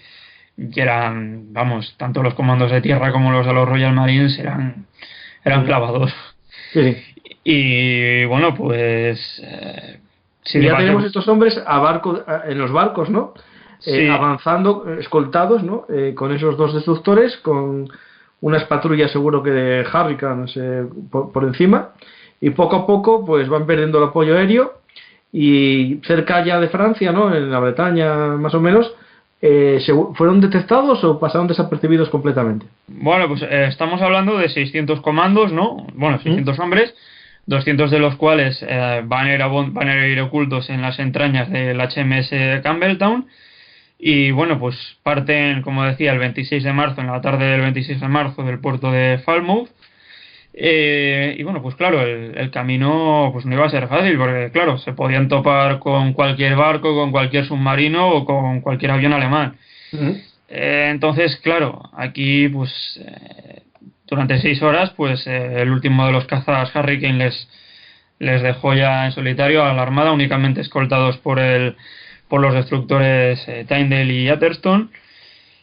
eran, vamos, tanto los comandos de tierra como los de los Royal Marines eran clavados. Sí. Y bueno, pues y ya tenemos estos hombres en los barcos, ¿no? Avanzando, escoltados, ¿no? Con esos dos destructores, con unas patrullas seguro que de Hurricanes por encima, y poco a poco pues van perdiendo el apoyo aéreo y cerca ya de Francia, ¿no? En la Bretaña más o menos, ¿fueron detectados o pasaron desapercibidos completamente? Bueno, pues estamos hablando de 600 comandos, ¿no? Bueno, 600 hombres, 200 de los cuales van a ir ocultos en las entrañas del HMS Campbelltown. Y bueno, pues parten, como decía, el 26 de marzo, en la tarde del 26 de marzo, del puerto de Falmouth. Y bueno, pues claro, el camino pues no iba a ser fácil, porque claro, se podían topar con cualquier barco, con cualquier submarino o con cualquier avión alemán. Entonces, claro, aquí pues durante 6 horas, pues el último de los cazas Hurricane les dejó ya en solitario a la armada, únicamente escoltados por los destructores Tyndale y Atherstone.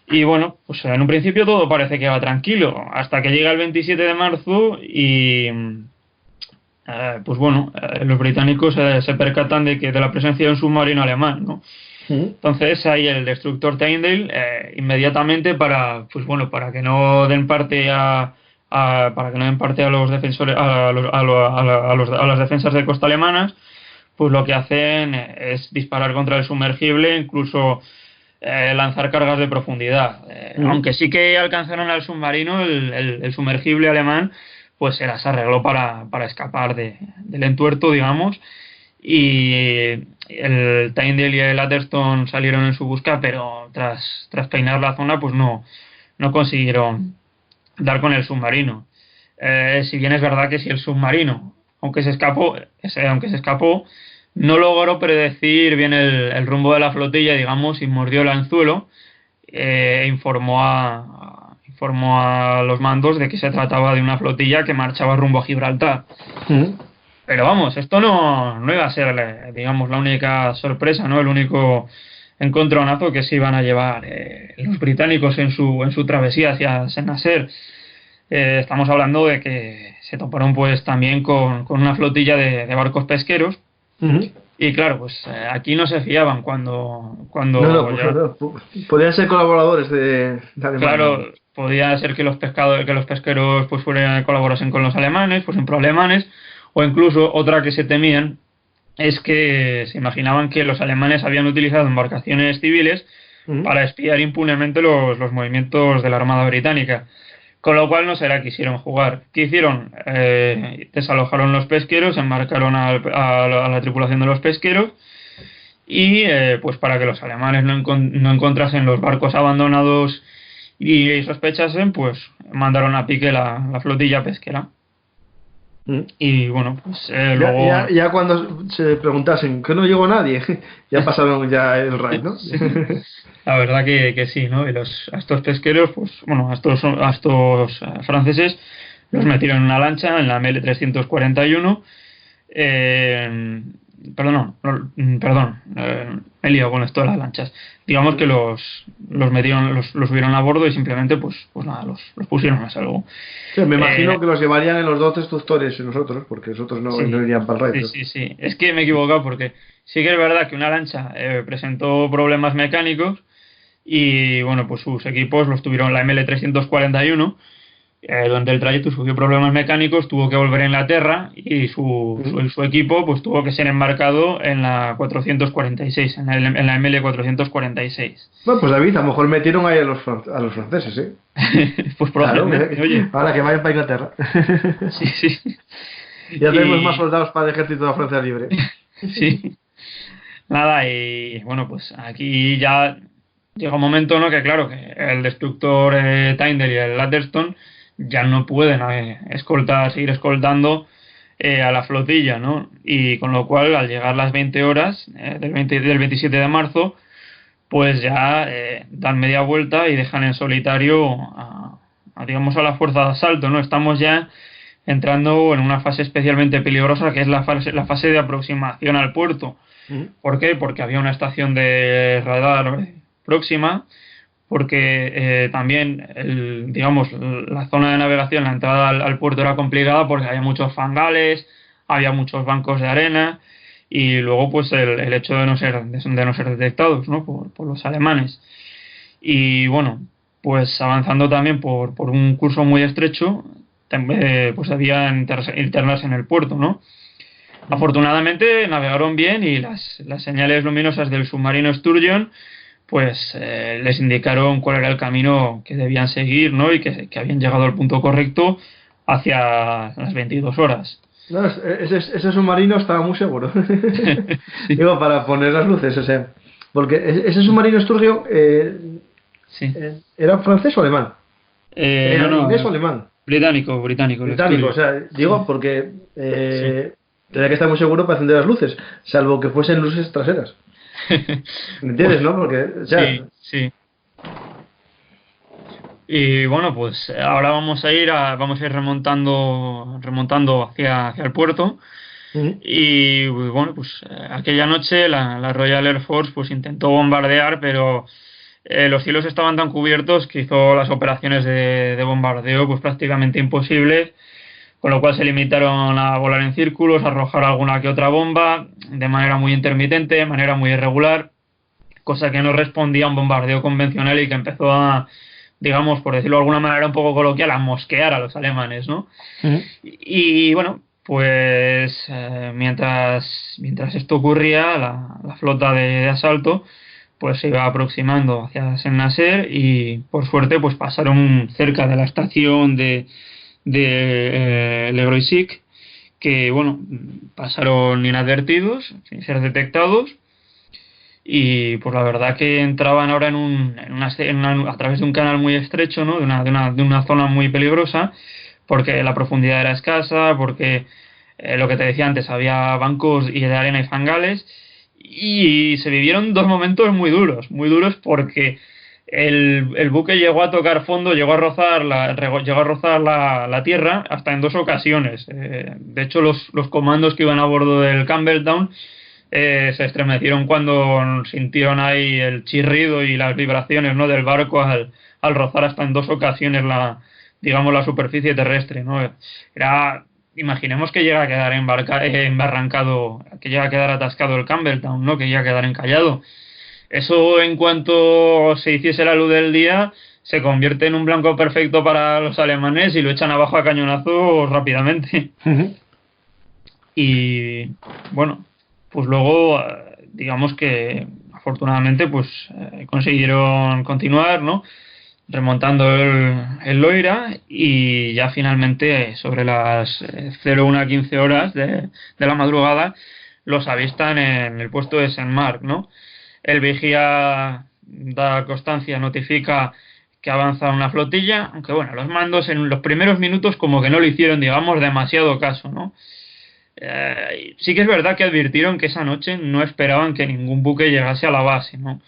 Y bueno, pues en un principio todo parece que va tranquilo, hasta que llega el 27 de marzo y pues bueno, los británicos se percatan de la presencia de un submarino alemán, ¿no? Entonces ahí el destructor Tyndale inmediatamente para que no den parte a los defensores, a las defensas de costa alemanas, pues lo que hacen es disparar contra el sumergible, incluso lanzar cargas de profundidad. Aunque sí que alcanzaron al submarino, el sumergible alemán pues se las arregló para escapar del entuerto, digamos, y el Tyndale y el Atherstone salieron en su busca, pero tras peinar la zona pues no consiguieron dar con el submarino. Si bien es verdad que si el submarino, aunque se escapó, no logró predecir bien el rumbo de la flotilla, digamos, y mordió el anzuelo, informó a informó a los mandos de que se trataba de una flotilla que marchaba rumbo a Gibraltar. Pero vamos, esto no iba a ser, digamos, la única sorpresa, ¿no? El único encontronazo que se iban a llevar los británicos en su travesía hacia Saint-Nazaire. Estamos hablando de que se toparon pues también con una flotilla de barcos pesqueros. Y claro, pues aquí no se fiaban cuando podían ser colaboradores de Alemania. Claro, podía ser que los pesqueros pues colaborasen con los alemanes, pues en pro-alemanes, o incluso otra que se temían es que se imaginaban que los alemanes habían utilizado embarcaciones civiles para espiar impunemente los movimientos de la Armada Británica. Con lo cual no se la quisieron jugar. ¿Qué hicieron? Desalojaron los pesqueros, embarcaron a la tripulación de los pesqueros y pues para que los alemanes no encontrasen los barcos abandonados y sospechasen, pues mandaron a pique la flotilla pesquera. Y bueno, pues luego... Ya cuando se preguntasen que no llegó nadie, ya pasaron ya el raid, ¿no? La verdad que sí, ¿no? Y a estos pesqueros, pues bueno, a estos franceses los metieron en una lancha, en la ML 341. Perdón, me he liado con esto de las lanchas. Digamos que los metieron, los subieron a bordo y simplemente pues nada, los pusieron a salvo. Sí, me imagino que los llevarían en los dos destructores nosotros, porque nosotros no irían para el raid. Sí. Es que me he equivocado porque sí que es verdad que una lancha presentó problemas mecánicos y bueno, pues sus equipos los tuvieron la ML 341. Durante el trayecto sufrió problemas mecánicos, tuvo que volver a Inglaterra y su equipo pues tuvo que ser embarcado en la 446, en la ML 446. Bueno, pues David, a lo mejor metieron ahí a los franceses, ¿eh? Pues probablemente, claro, oye. Ahora que vayan para Inglaterra. Sí. Ya tenemos más soldados para el ejército de la Francia Libre. Sí. Nada, y bueno, pues aquí ya llega un momento, ¿no? Que claro, que el destructor Tyndall y el Atherstone ya no pueden seguir escoltando a la flotilla, ¿no? Y con lo cual, al llegar las 20 horas del 27 de marzo, pues ya dan media vuelta y dejan en solitario digamos, a la fuerza de asalto, ¿no? Estamos ya entrando en una fase especialmente peligrosa, que es la fase de aproximación al puerto. ¿Por qué? Porque había una estación de radar próxima, porque también digamos, la zona de navegación, la entrada al puerto era complicada porque había muchos fangales, había muchos bancos de arena y luego pues el hecho de no ser detectados, ¿no? por los alemanes. Y bueno, pues avanzando también por un curso muy estrecho, pues había internarse en el puerto, ¿no? Afortunadamente navegaron bien y las señales luminosas del submarino Sturgeon pues les indicaron cuál era el camino que debían seguir, ¿no? Y que habían llegado al punto correcto hacia las 22 horas. No, ese submarino estaba muy seguro. Sí. Digo, para poner las luces, o sea, porque ese submarino Sturgeon ¿era francés o alemán? ¿Era inglés o alemán? Británico, o sea, digo, porque tenía que estar muy seguro para encender las luces, salvo que fuesen luces traseras. ¿Me entiendes, no? Porque, o sea, sí. Y bueno, pues ahora vamos a ir remontando hacia el puerto. Y bueno, pues aquella noche la Royal Air Force pues intentó bombardear, pero los cielos estaban tan cubiertos que hizo las operaciones de bombardeo pues prácticamente imposibles, con lo cual se limitaron a volar en círculos, a arrojar alguna que otra bomba de manera muy intermitente, de manera muy irregular, cosa que no respondía a un bombardeo convencional y que empezó a, digamos, por decirlo de alguna manera un poco coloquial, a mosquear a los alemanes, ¿no? Y bueno, pues mientras esto ocurría, la flota de asalto pues se iba aproximando hacia Saint-Nazaire y por suerte pues pasaron cerca de la estación de Le Croisic, que bueno, pasaron inadvertidos, sin ser detectados, y pues la verdad que entraban ahora a través de un canal muy estrecho, ¿no? de una zona muy peligrosa, porque la profundidad era escasa, porque lo que te decía antes, había bancos y de arena y fangales, y se vivieron dos momentos muy duros porque El buque llegó a tocar fondo, llegó a rozar la tierra hasta en 2 ocasiones. De hecho, los comandos que iban a bordo del Campbelltown se estremecieron cuando sintieron ahí el chirrido y las vibraciones, ¿no?, del barco al rozar hasta en 2 ocasiones la superficie terrestre, ¿no? Imaginemos que llega a quedar embarrancado, que llega a quedar atascado el Campbelltown, ¿no?, que llega a quedar encallado. Eso, en cuanto se hiciese la luz del día, se convierte en un blanco perfecto para los alemanes y lo echan abajo a cañonazos rápidamente. Uh-huh. Y bueno, pues luego, digamos que afortunadamente pues consiguieron continuar, ¿no?, remontando el Loira, y ya finalmente sobre las 01:15 horas de la madrugada los avistan en el puesto de Saint-Marc, ¿no? El vigía da constancia, notifica que avanza una flotilla, aunque bueno, los mandos en los primeros minutos como que no le hicieron, digamos, demasiado caso, ¿no? Sí que es verdad que advirtieron que esa noche no esperaban que ningún buque llegase a la base, ¿no?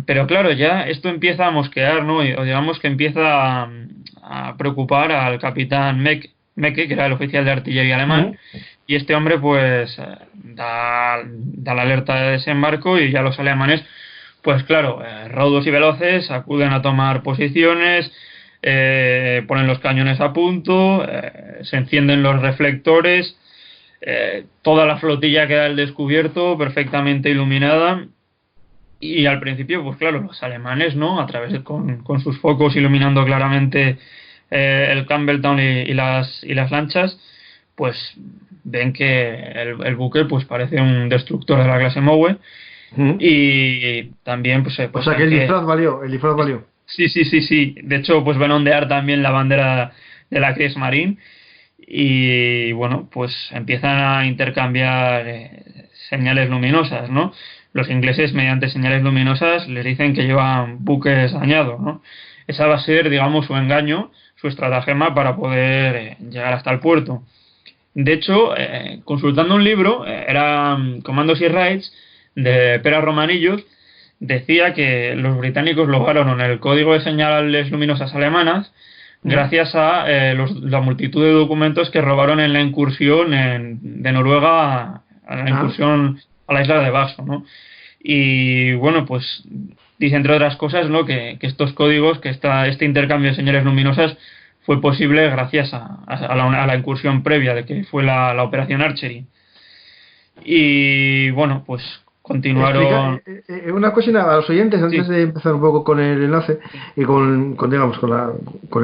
Pero claro, ya esto empieza a mosquear, ¿no? O digamos que empieza a preocupar al capitán Mecke, que era el oficial de artillería alemán, y este hombre pues da la alerta de desembarco, y ya los alemanes, pues claro, raudos y veloces, acuden a tomar posiciones, ponen los cañones a punto, se encienden los reflectores, toda la flotilla queda al descubierto, perfectamente iluminada. Y al principio, pues claro, los alemanes, ¿no?, a través con sus focos iluminando claramente el Campbelltown y las lanchas, pues ven que el buque pues parece un destructor de la clase Mowe. Y también pues o sea que el disfraz valió. Sí. De hecho, pues ven ondear también la bandera de la Kriegsmarine, y bueno, pues empiezan a intercambiar señales luminosas, ¿no? Los ingleses, mediante señales luminosas, les dicen que llevan buques dañados, ¿no? Esa va a ser, digamos, su engaño, su estratagema para poder llegar hasta el puerto. De hecho, consultando un libro, era Comandos y Raids, de Pera Romanillos, decía que los británicos lograron el código de señales luminosas alemanas gracias a la multitud de documentos que robaron en la incursión de Noruega, a la incursión a la isla de Vaso, ¿no? Y bueno, pues dice, entre otras cosas, ¿no?, que estos códigos, que este intercambio de señales luminosas fue posible gracias a la incursión previa, de que fue la operación Archery. Y bueno, pues continuaron. Una cosina a los oyentes antes de empezar un poco con el enlace y con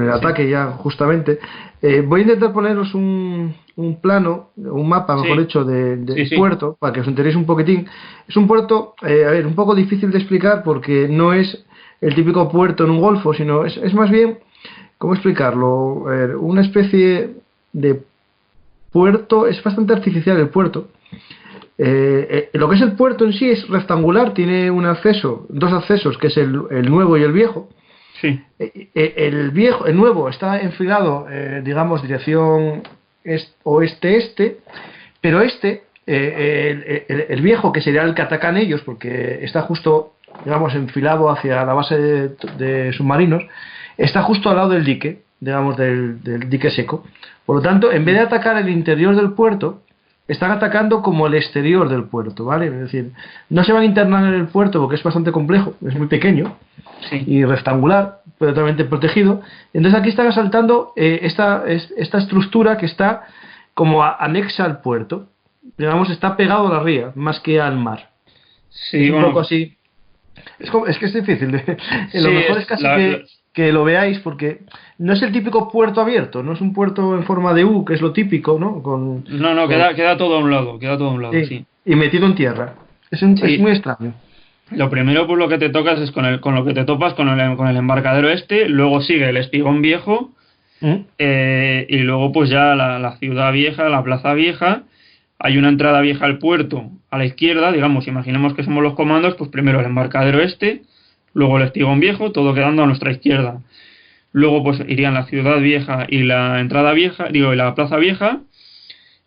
el ataque ya justamente. Voy a intentar poneros un plano, un mapa, mejor dicho, del puerto, para que os enteréis un poquitín. Es un puerto, un poco difícil de explicar porque no es el típico puerto en un golfo, sino es más bien, ¿cómo explicarlo? Una especie de puerto, es bastante artificial el puerto. Lo que es el puerto en sí es rectangular, tiene dos accesos, que es el nuevo y el viejo. Sí. El nuevo está enfilado, digamos, dirección oeste-este, pero el viejo, que sería el que atacan ellos, porque está justo, digamos, enfilado hacia la base de submarinos, está justo al lado del dique, digamos, del dique seco. Por lo tanto, en vez de atacar el interior del puerto, están atacando como el exterior del puerto, ¿vale? Es decir, no se van a internar en el puerto porque es bastante complejo, es muy pequeño y rectangular, pero totalmente protegido. Entonces aquí están asaltando esta estructura que está como anexa al puerto. Digamos, está pegado a la ría, más que al mar. Sí, es un poco así. Es que es difícil. Lo mejor es casi que lo veáis, porque no es el típico puerto abierto, no es un puerto en forma de U, que es lo típico, ¿no? Queda todo a un lado, sí. Y metido en tierra. Es muy extraño. Lo primero, pues lo que te tocas es con lo que te topas con el embarcadero luego sigue el espigón viejo, y luego pues ya la ciudad vieja, la plaza vieja. Hay una entrada vieja al puerto a la izquierda, digamos, imaginemos que somos los comandos, pues primero el embarcadero luego el espigón viejo, todo quedando a nuestra izquierda. Luego pues irían la ciudad vieja y la entrada vieja, y la plaza vieja,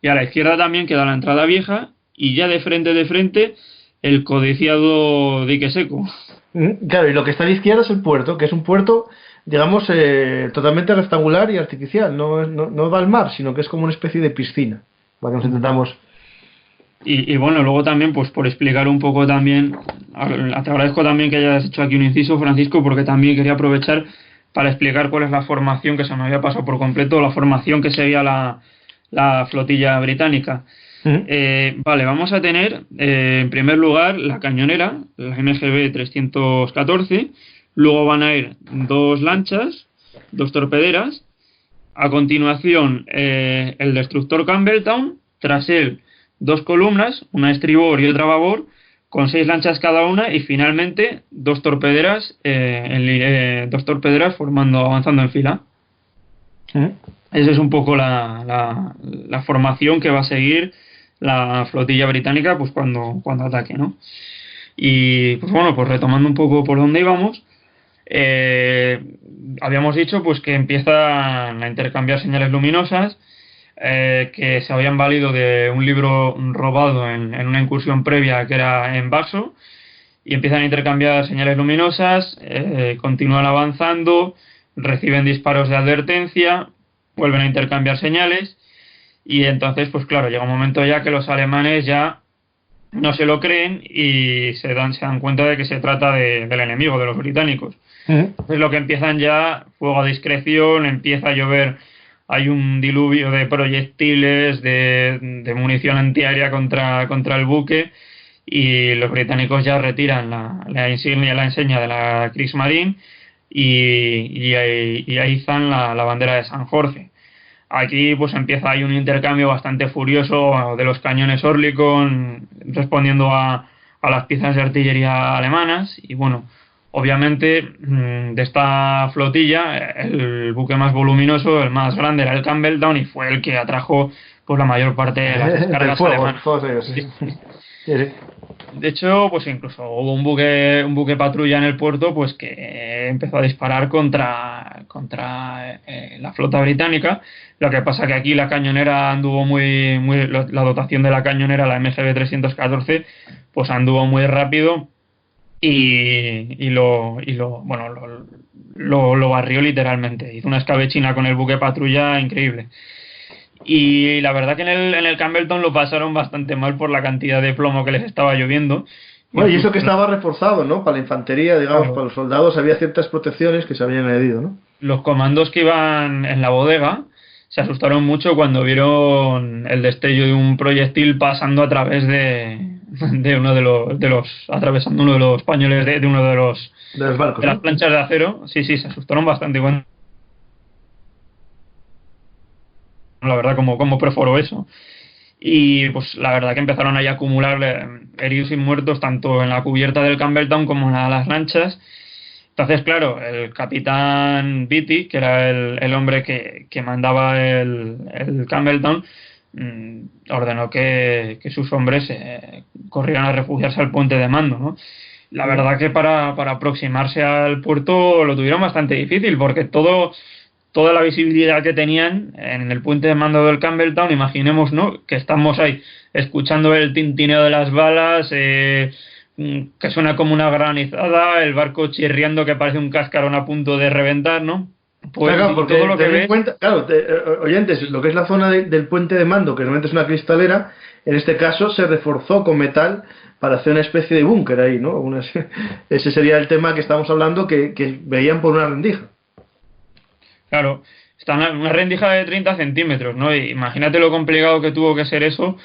y a la izquierda también queda la entrada vieja, y ya de frente el codiciado dique seco. Claro, y lo que está a la izquierda es el puerto, que es un puerto, digamos, totalmente rectangular y artificial. No va al mar, sino que es como una especie de piscina. Para que nos entendamos. Y bueno, luego también, pues por explicar un poco también, te agradezco también que hayas hecho aquí un inciso, Francisco, porque también quería aprovechar para explicar cuál es la formación que se me había pasado por completo, la formación que seguía la flotilla británica. Ujú. Vale, vamos a tener en primer lugar la cañonera, la MGB 314, luego van a ir dos lanchas, dos torpederas, a continuación el destructor Campbelltown, tras él dos columnas, una a estribor y otra a babor, con 6 lanchas cada una y finalmente dos torpederas, dos torpederas avanzando en fila. Ujú. Esa es un poco la formación que va a seguir la flotilla británica pues cuando ataque, ¿no? Y pues bueno, pues retomando un poco por dónde íbamos, habíamos dicho pues que empiezan a intercambiar señales luminosas, que se habían valido de un libro robado en una incursión previa que era en Vaso, y empiezan a intercambiar señales luminosas, continúan avanzando, reciben disparos de advertencia, vuelven a intercambiar señales, y entonces pues claro, llega un momento ya que los alemanes ya no se lo creen y se dan cuenta de que se trata del enemigo, de los británicos. Entonces lo que empiezan ya, fuego a discreción, empieza a llover, hay un diluvio de proyectiles, de munición antiaérea contra el buque, y los británicos ya retiran la insignia, la enseña de la Kriegsmarine y ahí izan la bandera de San Jorge. Aquí pues hay un intercambio bastante furioso de los cañones Oerlikon respondiendo a las piezas de artillería alemanas, y bueno, obviamente de esta flotilla el buque más voluminoso, el más grande, era el Campbelltown, y fue el que atrajo pues la mayor parte de las descargas alemanas. Sí. Sí. De hecho, pues incluso hubo un buque patrulla en el puerto pues que empezó a disparar contra la flota británica. Lo que pasa que aquí la cañonera anduvo la dotación de la cañonera, la MGB 314, pues anduvo muy rápido y lo barrió literalmente. Hizo una escabechina con el buque patrulla increíble. Y la verdad que en el Campbelltown lo pasaron bastante mal por la cantidad de plomo que les estaba lloviendo. Bueno, y eso que estaba reforzado, ¿no? Para la infantería, digamos, Claro. para los soldados había ciertas protecciones que se habían añadido, ¿no? Los comandos que iban en la bodega se asustaron mucho cuando vieron el destello de un proyectil pasando a través de uno de los atravesando uno de los pañoles de uno de los barcos, de las ¿no? planchas de acero. Sí, se asustaron bastante cuando la verdad como perforó eso. Y pues la verdad que empezaron ahí a acumular heridos y muertos tanto en la cubierta del Campbelltown como en las lanchas. Entonces, claro, el capitán Beatty, que era el hombre que mandaba el Campbelltown, ordenó que sus hombres corrieran a refugiarse al puente de mando, ¿no? La verdad que para aproximarse al puerto lo tuvieron bastante difícil, porque toda la visibilidad que tenían en el puente de mando del Campbelltown, imaginemos, ¿no?, que estamos ahí escuchando el tintineo de las balas, que suena como una granizada, el barco chirriando que parece un cascarón a punto de reventar, ¿no? Pues claro, porque todo lo que ten en ves... cuenta, claro, oyentes, lo que es la zona del puente de mando, que realmente es una cristalera, en este caso se reforzó con metal para hacer una especie de búnker ahí, ¿no? Ese sería el tema que estamos hablando, que veían por una rendija. Claro, está una rendija de 30 centímetros, ¿no? Y imagínate lo complicado que tuvo que ser eso,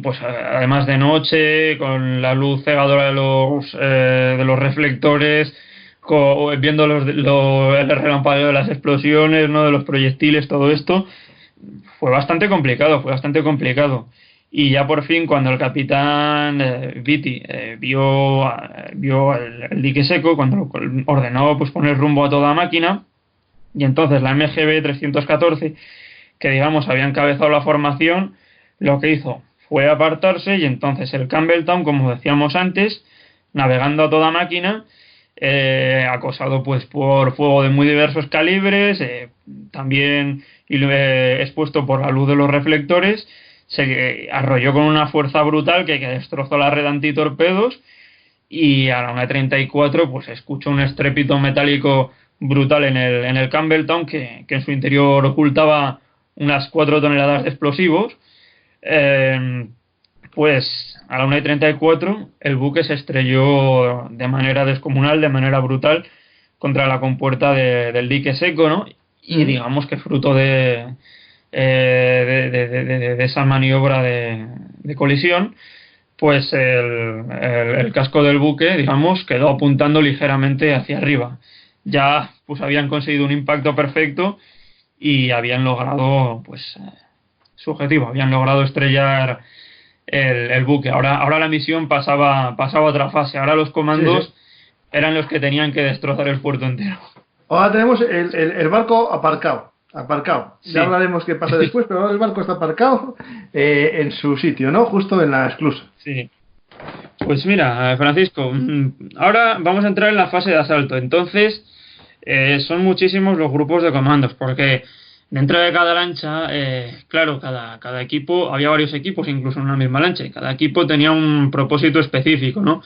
pues además de noche, con la luz cegadora de los reflectores, viendo el relampagueo de las explosiones, ¿no?, de los proyectiles, todo esto, fue bastante complicado. Y ya por fin, cuando el capitán Beatty vio el dique seco, cuando ordenó pues poner rumbo a toda máquina, y entonces la MGB 314, que digamos había encabezado la formación, lo que hizo fue apartarse, y entonces el Campbelltown, como decíamos antes, navegando a toda máquina, acosado pues por fuego de muy diversos calibres, también expuesto por la luz de los reflectores, se arrolló con una fuerza brutal que destrozó la red antitorpedos, y a la 1:34 pues escucho un estrépito metálico brutal en el Campbelltown que en su interior ocultaba unas 4 toneladas de explosivos. Pues a la 1:34 el buque se estrelló de manera descomunal, de manera brutal, contra la compuerta del dique seco, ¿no? Y digamos que fruto de esa maniobra de colisión, pues el casco del buque, digamos, quedó apuntando ligeramente hacia arriba. Ya pues habían conseguido un impacto perfecto y habían logrado, pues, su objetivo, habían logrado estrellar el buque. Ahora la misión pasaba a otra fase. Ahora los comandos eran los que tenían que destrozar el puerto entero. Ahora tenemos el barco aparcado. Sí. Ya hablaremos qué pasa después, pero ahora el barco está aparcado en su sitio, ¿no? Justo en la esclusa. Sí. Pues mira, Francisco, ahora vamos a entrar en la fase de asalto. Entonces, son muchísimos los grupos de comandos, porque dentro de cada lancha, claro, cada equipo, había varios equipos incluso en una misma lancha, y cada equipo tenía un propósito específico, ¿no?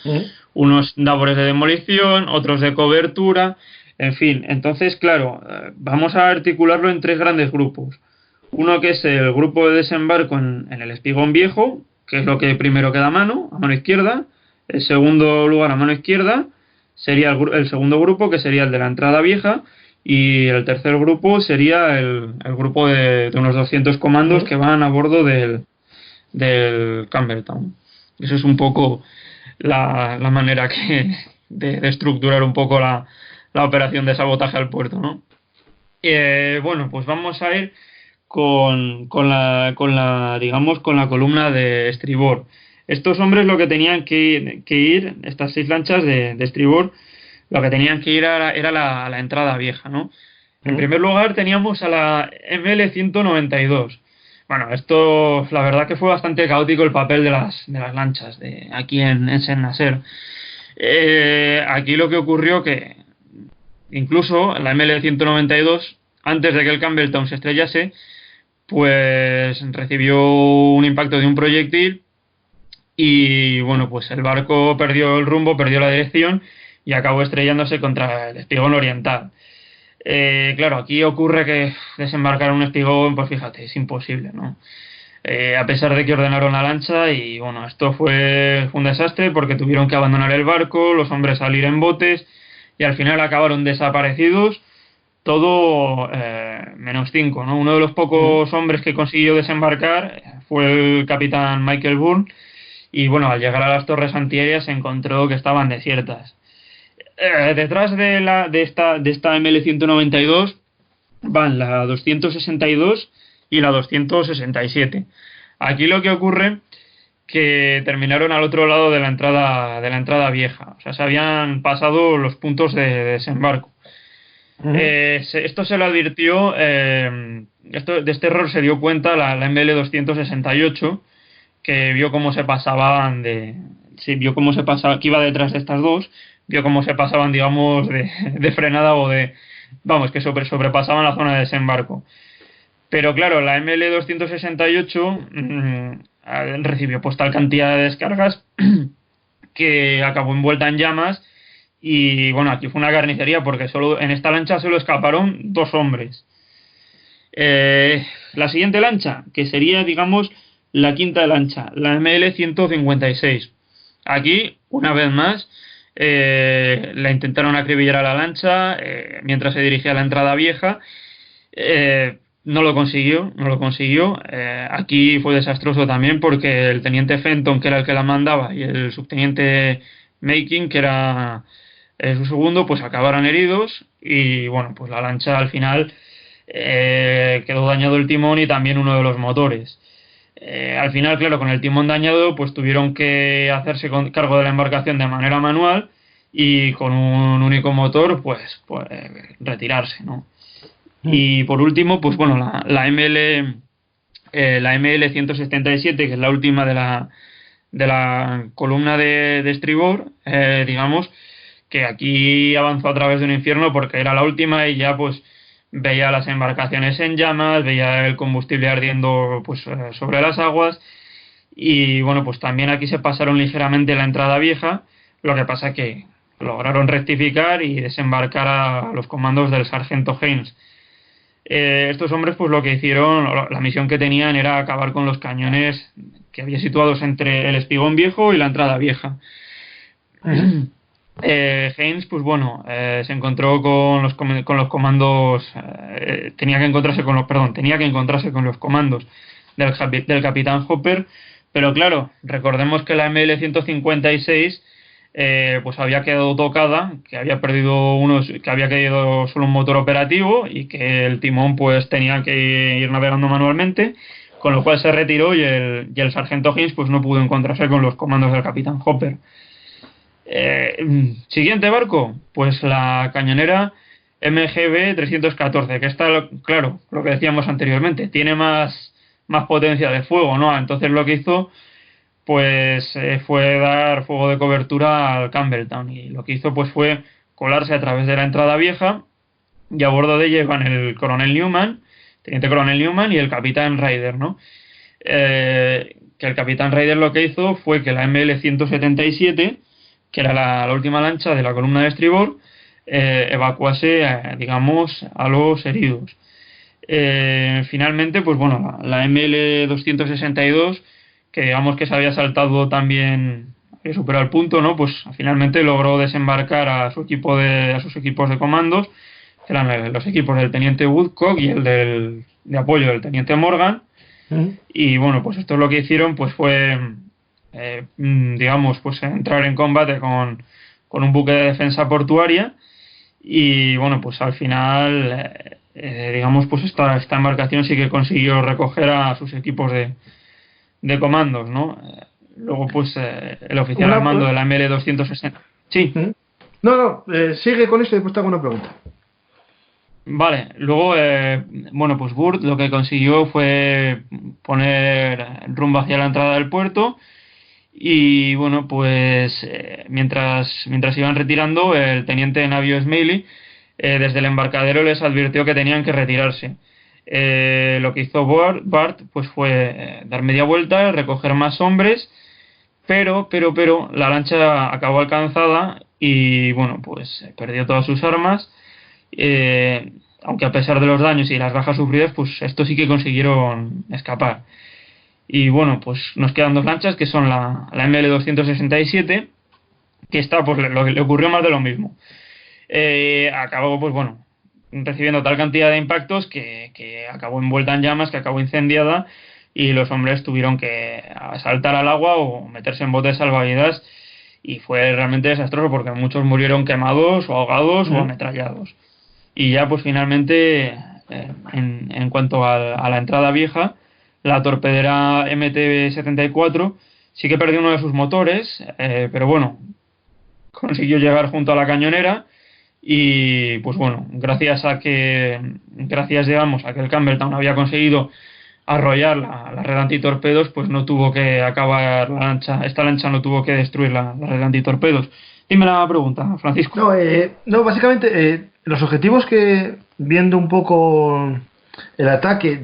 Unos labores de demolición, otros de cobertura, en fin. Entonces, claro, vamos a articularlo en 3 grandes grupos. Uno que es el grupo de desembarco en el espigón viejo, que es lo que primero queda a mano izquierda. El segundo lugar a mano izquierda sería el segundo grupo, que sería el de la entrada vieja, y el tercer grupo sería el grupo de unos 200 comandos que van a bordo del Campbelltown. Eso es un poco la manera de estructurar un poco la operación de sabotaje al puerto, ¿no? Bueno, pues vamos a ir con la columna de estribor. Estos hombres lo que tenían que ir, estas 6 lanchas de estribor, lo que tenían que ir era la entrada vieja, ¿no? En primer lugar teníamos a la ML-192. Bueno, esto, la verdad que fue bastante caótico el papel de las lanchas aquí en Saint-Nazaire. Aquí lo que ocurrió que incluso la ML-192, antes de que el Campbelltown se estrellase, pues recibió un impacto de un proyectil y bueno, pues el barco perdió el rumbo, perdió la dirección y acabó estrellándose contra el espigón oriental. Claro, aquí ocurre que desembarcar un espigón, pues fíjate, es imposible, ¿no? A pesar de que ordenaron la lancha y bueno, esto fue un desastre porque tuvieron que abandonar el barco, los hombres salir en botes y al final acabaron desaparecidos, todo menos 5, ¿no? Uno de los pocos hombres que consiguió desembarcar fue el capitán Michael Bourne y bueno, al llegar a las torres antiaéreas se encontró que estaban desiertas. Detrás de esta ML-192 van la 262 y la 267. Aquí lo que ocurre que terminaron al otro lado de la entrada vieja, o sea, se habían pasado los puntos de desembarco. Esto se lo advirtió, de este error se dio cuenta la ML-268, que vio cómo se pasaban que iba detrás de estas dos, vio cómo se pasaban, digamos, de frenada o que sobrepasaban la zona de desembarco. Pero claro, la ML-268 recibió pues tal cantidad de descargas que acabó envuelta en llamas y bueno, aquí fue una carnicería porque en esta lancha solo escaparon 2 hombres. La siguiente lancha, que sería, digamos, la quinta lancha, la ML-156. Aquí, una vez más, la intentaron acribillar a la lancha mientras se dirigía a la entrada vieja. No lo consiguió. Aquí fue desastroso también porque el teniente Fenton, que era el que la mandaba, y el subteniente Making, que era su segundo, pues acabaron heridos y bueno, pues la lancha al final quedó dañado el timón y también uno de los motores. Al final, claro, con el timón dañado, pues tuvieron que hacerse cargo de la embarcación de manera manual y con un único motor, pues retirarse, ¿no? Y por último, pues bueno, la ML-177, que es la última de la columna de estribor, digamos, que aquí avanzó a través de un infierno porque era la última y ya pues veía las embarcaciones en llamas, veía el combustible ardiendo pues sobre las aguas y bueno, pues también aquí se pasaron ligeramente la entrada vieja, Lo que pasa que lograron rectificar y desembarcar a los comandos del sargento Haynes. Estos hombres, pues lo que hicieron, la misión que tenían era acabar con los cañones que había situados entre el espigón viejo y la entrada vieja. Haynes, pues bueno, se encontró con los comandos, tenía que encontrarse con los comandos del capitán Hopper, pero claro, recordemos que la ML-156 pues había quedado tocada, que había caído solo un motor operativo y que el timón pues tenía que ir navegando manualmente, con lo cual se retiró y el sargento Haynes pues no pudo encontrarse con los comandos del capitán Hopper. Siguiente barco, pues la cañonera MGB 314, que está, claro, lo que decíamos anteriormente, tiene más potencia de fuego, ¿no? Entonces lo que hizo pues fue dar fuego de cobertura al Campbelltown, y lo que hizo pues fue colarse a través de la entrada vieja, y a bordo de ella iban el teniente coronel Newman y el capitán Ryder, ¿no? Que el capitán Ryder lo que hizo fue que la ML-177, que era la última lancha de la columna de estribor, evacuase, digamos, a los heridos. Finalmente, pues bueno, la ML-262, que digamos que se había saltado también, había superado el punto, ¿no? Pues finalmente logró desembarcar a sus equipos de comandos, que eran los equipos del teniente Woodcock y el de apoyo del teniente Morgan. Y bueno, pues esto lo que hicieron pues fue digamos, pues entrar en combate con un buque de defensa portuaria, y bueno, pues al final digamos, pues esta embarcación sí que consiguió recoger a sus equipos de comandos, ¿no? Luego pues el oficial al mando de la ML-260. Sí. No, sigue con esto y después te hago una pregunta. Vale, luego, bueno, pues Burt lo que consiguió fue poner rumbo hacia la entrada del puerto, y bueno, pues mientras iban retirando, el teniente navío Smiley desde el embarcadero les advirtió que tenían que retirarse. Lo que hizo Bart pues fue dar media vuelta, recoger más hombres, pero la lancha acabó alcanzada y bueno, pues perdió todas sus armas, aunque a pesar de los daños y las bajas sufridas, pues estos sí que consiguieron escapar. Y bueno, pues nos quedan dos lanchas, que son la ML-267, que está, pues le ocurrió más de lo mismo. Acabó, pues bueno, recibiendo tal cantidad de impactos que acabó envuelta en llamas, que acabó incendiada, y los hombres tuvieron que saltar al agua o meterse en botes salvavidas, y fue realmente desastroso porque muchos murieron quemados o ahogados o ametrallados. Y ya pues finalmente, en cuanto a la entrada vieja, la torpedera MT-74 sí que perdió uno de sus motores, pero bueno, consiguió llegar junto a la cañonera, y pues bueno, gracias digamos a que el Campbelltown había conseguido arrollar la red antitorpedos, pues no tuvo que acabar esta lancha no tuvo que destruir la red antitorpedos. Dime la pregunta, Francisco. No, básicamente los objetivos que, viendo un poco el ataque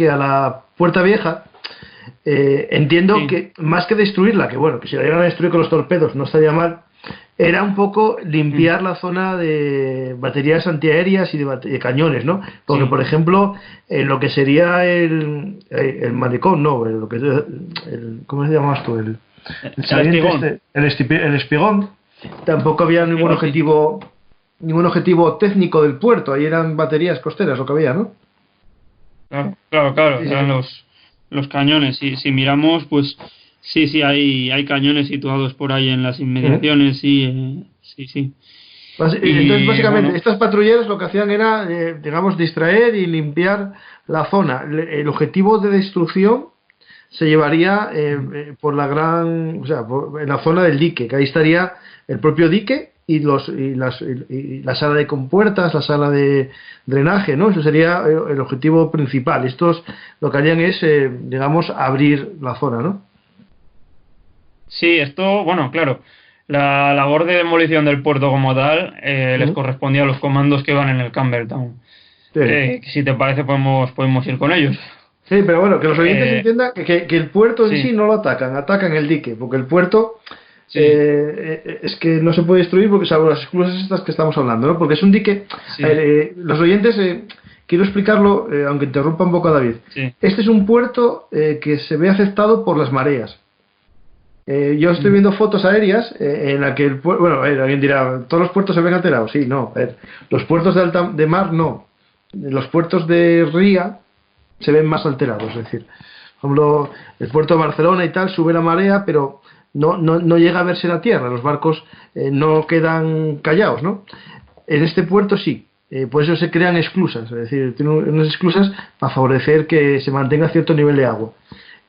a la Puerta Vieja, entiendo que más que destruirla, que bueno, que si la llegan a destruir con los torpedos no estaría mal, era un poco limpiar la zona de baterías antiaéreas y de cañones, ¿no? Porque, por ejemplo, lo que sería el malecón, no, lo que es ¿cómo se llamas tú? El espigón. El espigón, tampoco había ningún objetivo técnico del puerto, ahí eran baterías costeras lo que había, ¿no? Claro, eran los cañones. Si miramos, pues sí, hay cañones situados por ahí en las inmediaciones, sí. Entonces, básicamente, estas patrulleras lo que hacían era, digamos, distraer y limpiar la zona. El objetivo de destrucción se llevaría por en la zona del dique, que ahí estaría el propio dique y la sala de compuertas, la sala de drenaje, ¿no? Eso sería el objetivo principal. Estos lo que harían es, digamos, abrir la zona, ¿no? Sí, esto, bueno, claro, la labor de demolición del puerto como tal les correspondía a los comandos que van en el Campbelltown. Sí. Si te parece podemos ir con ellos. Sí, pero bueno, que los oyentes entiendan que el puerto en sí no lo atacan el dique, porque el puerto Sí. Es que no se puede destruir porque, salvo las esclusas estas que estamos hablando, ¿no? Porque es un dique. Sí. Los oyentes, quiero explicarlo, aunque interrumpa un poco a David. Sí. Este es un puerto que se ve afectado por las mareas. Yo estoy viendo fotos aéreas en la que bueno, alguien dirá, ¿todos los puertos se ven alterados? Sí, no. Los puertos de mar no. Los puertos de ría se ven más alterados. Es decir, por ejemplo, el puerto de Barcelona y tal sube la marea, pero no llega a verse la tierra. Los barcos no quedan callados, ¿no? En este puerto sí. Por eso se crean esclusas. Es decir, tiene unas esclusas para favorecer que se mantenga cierto nivel de agua.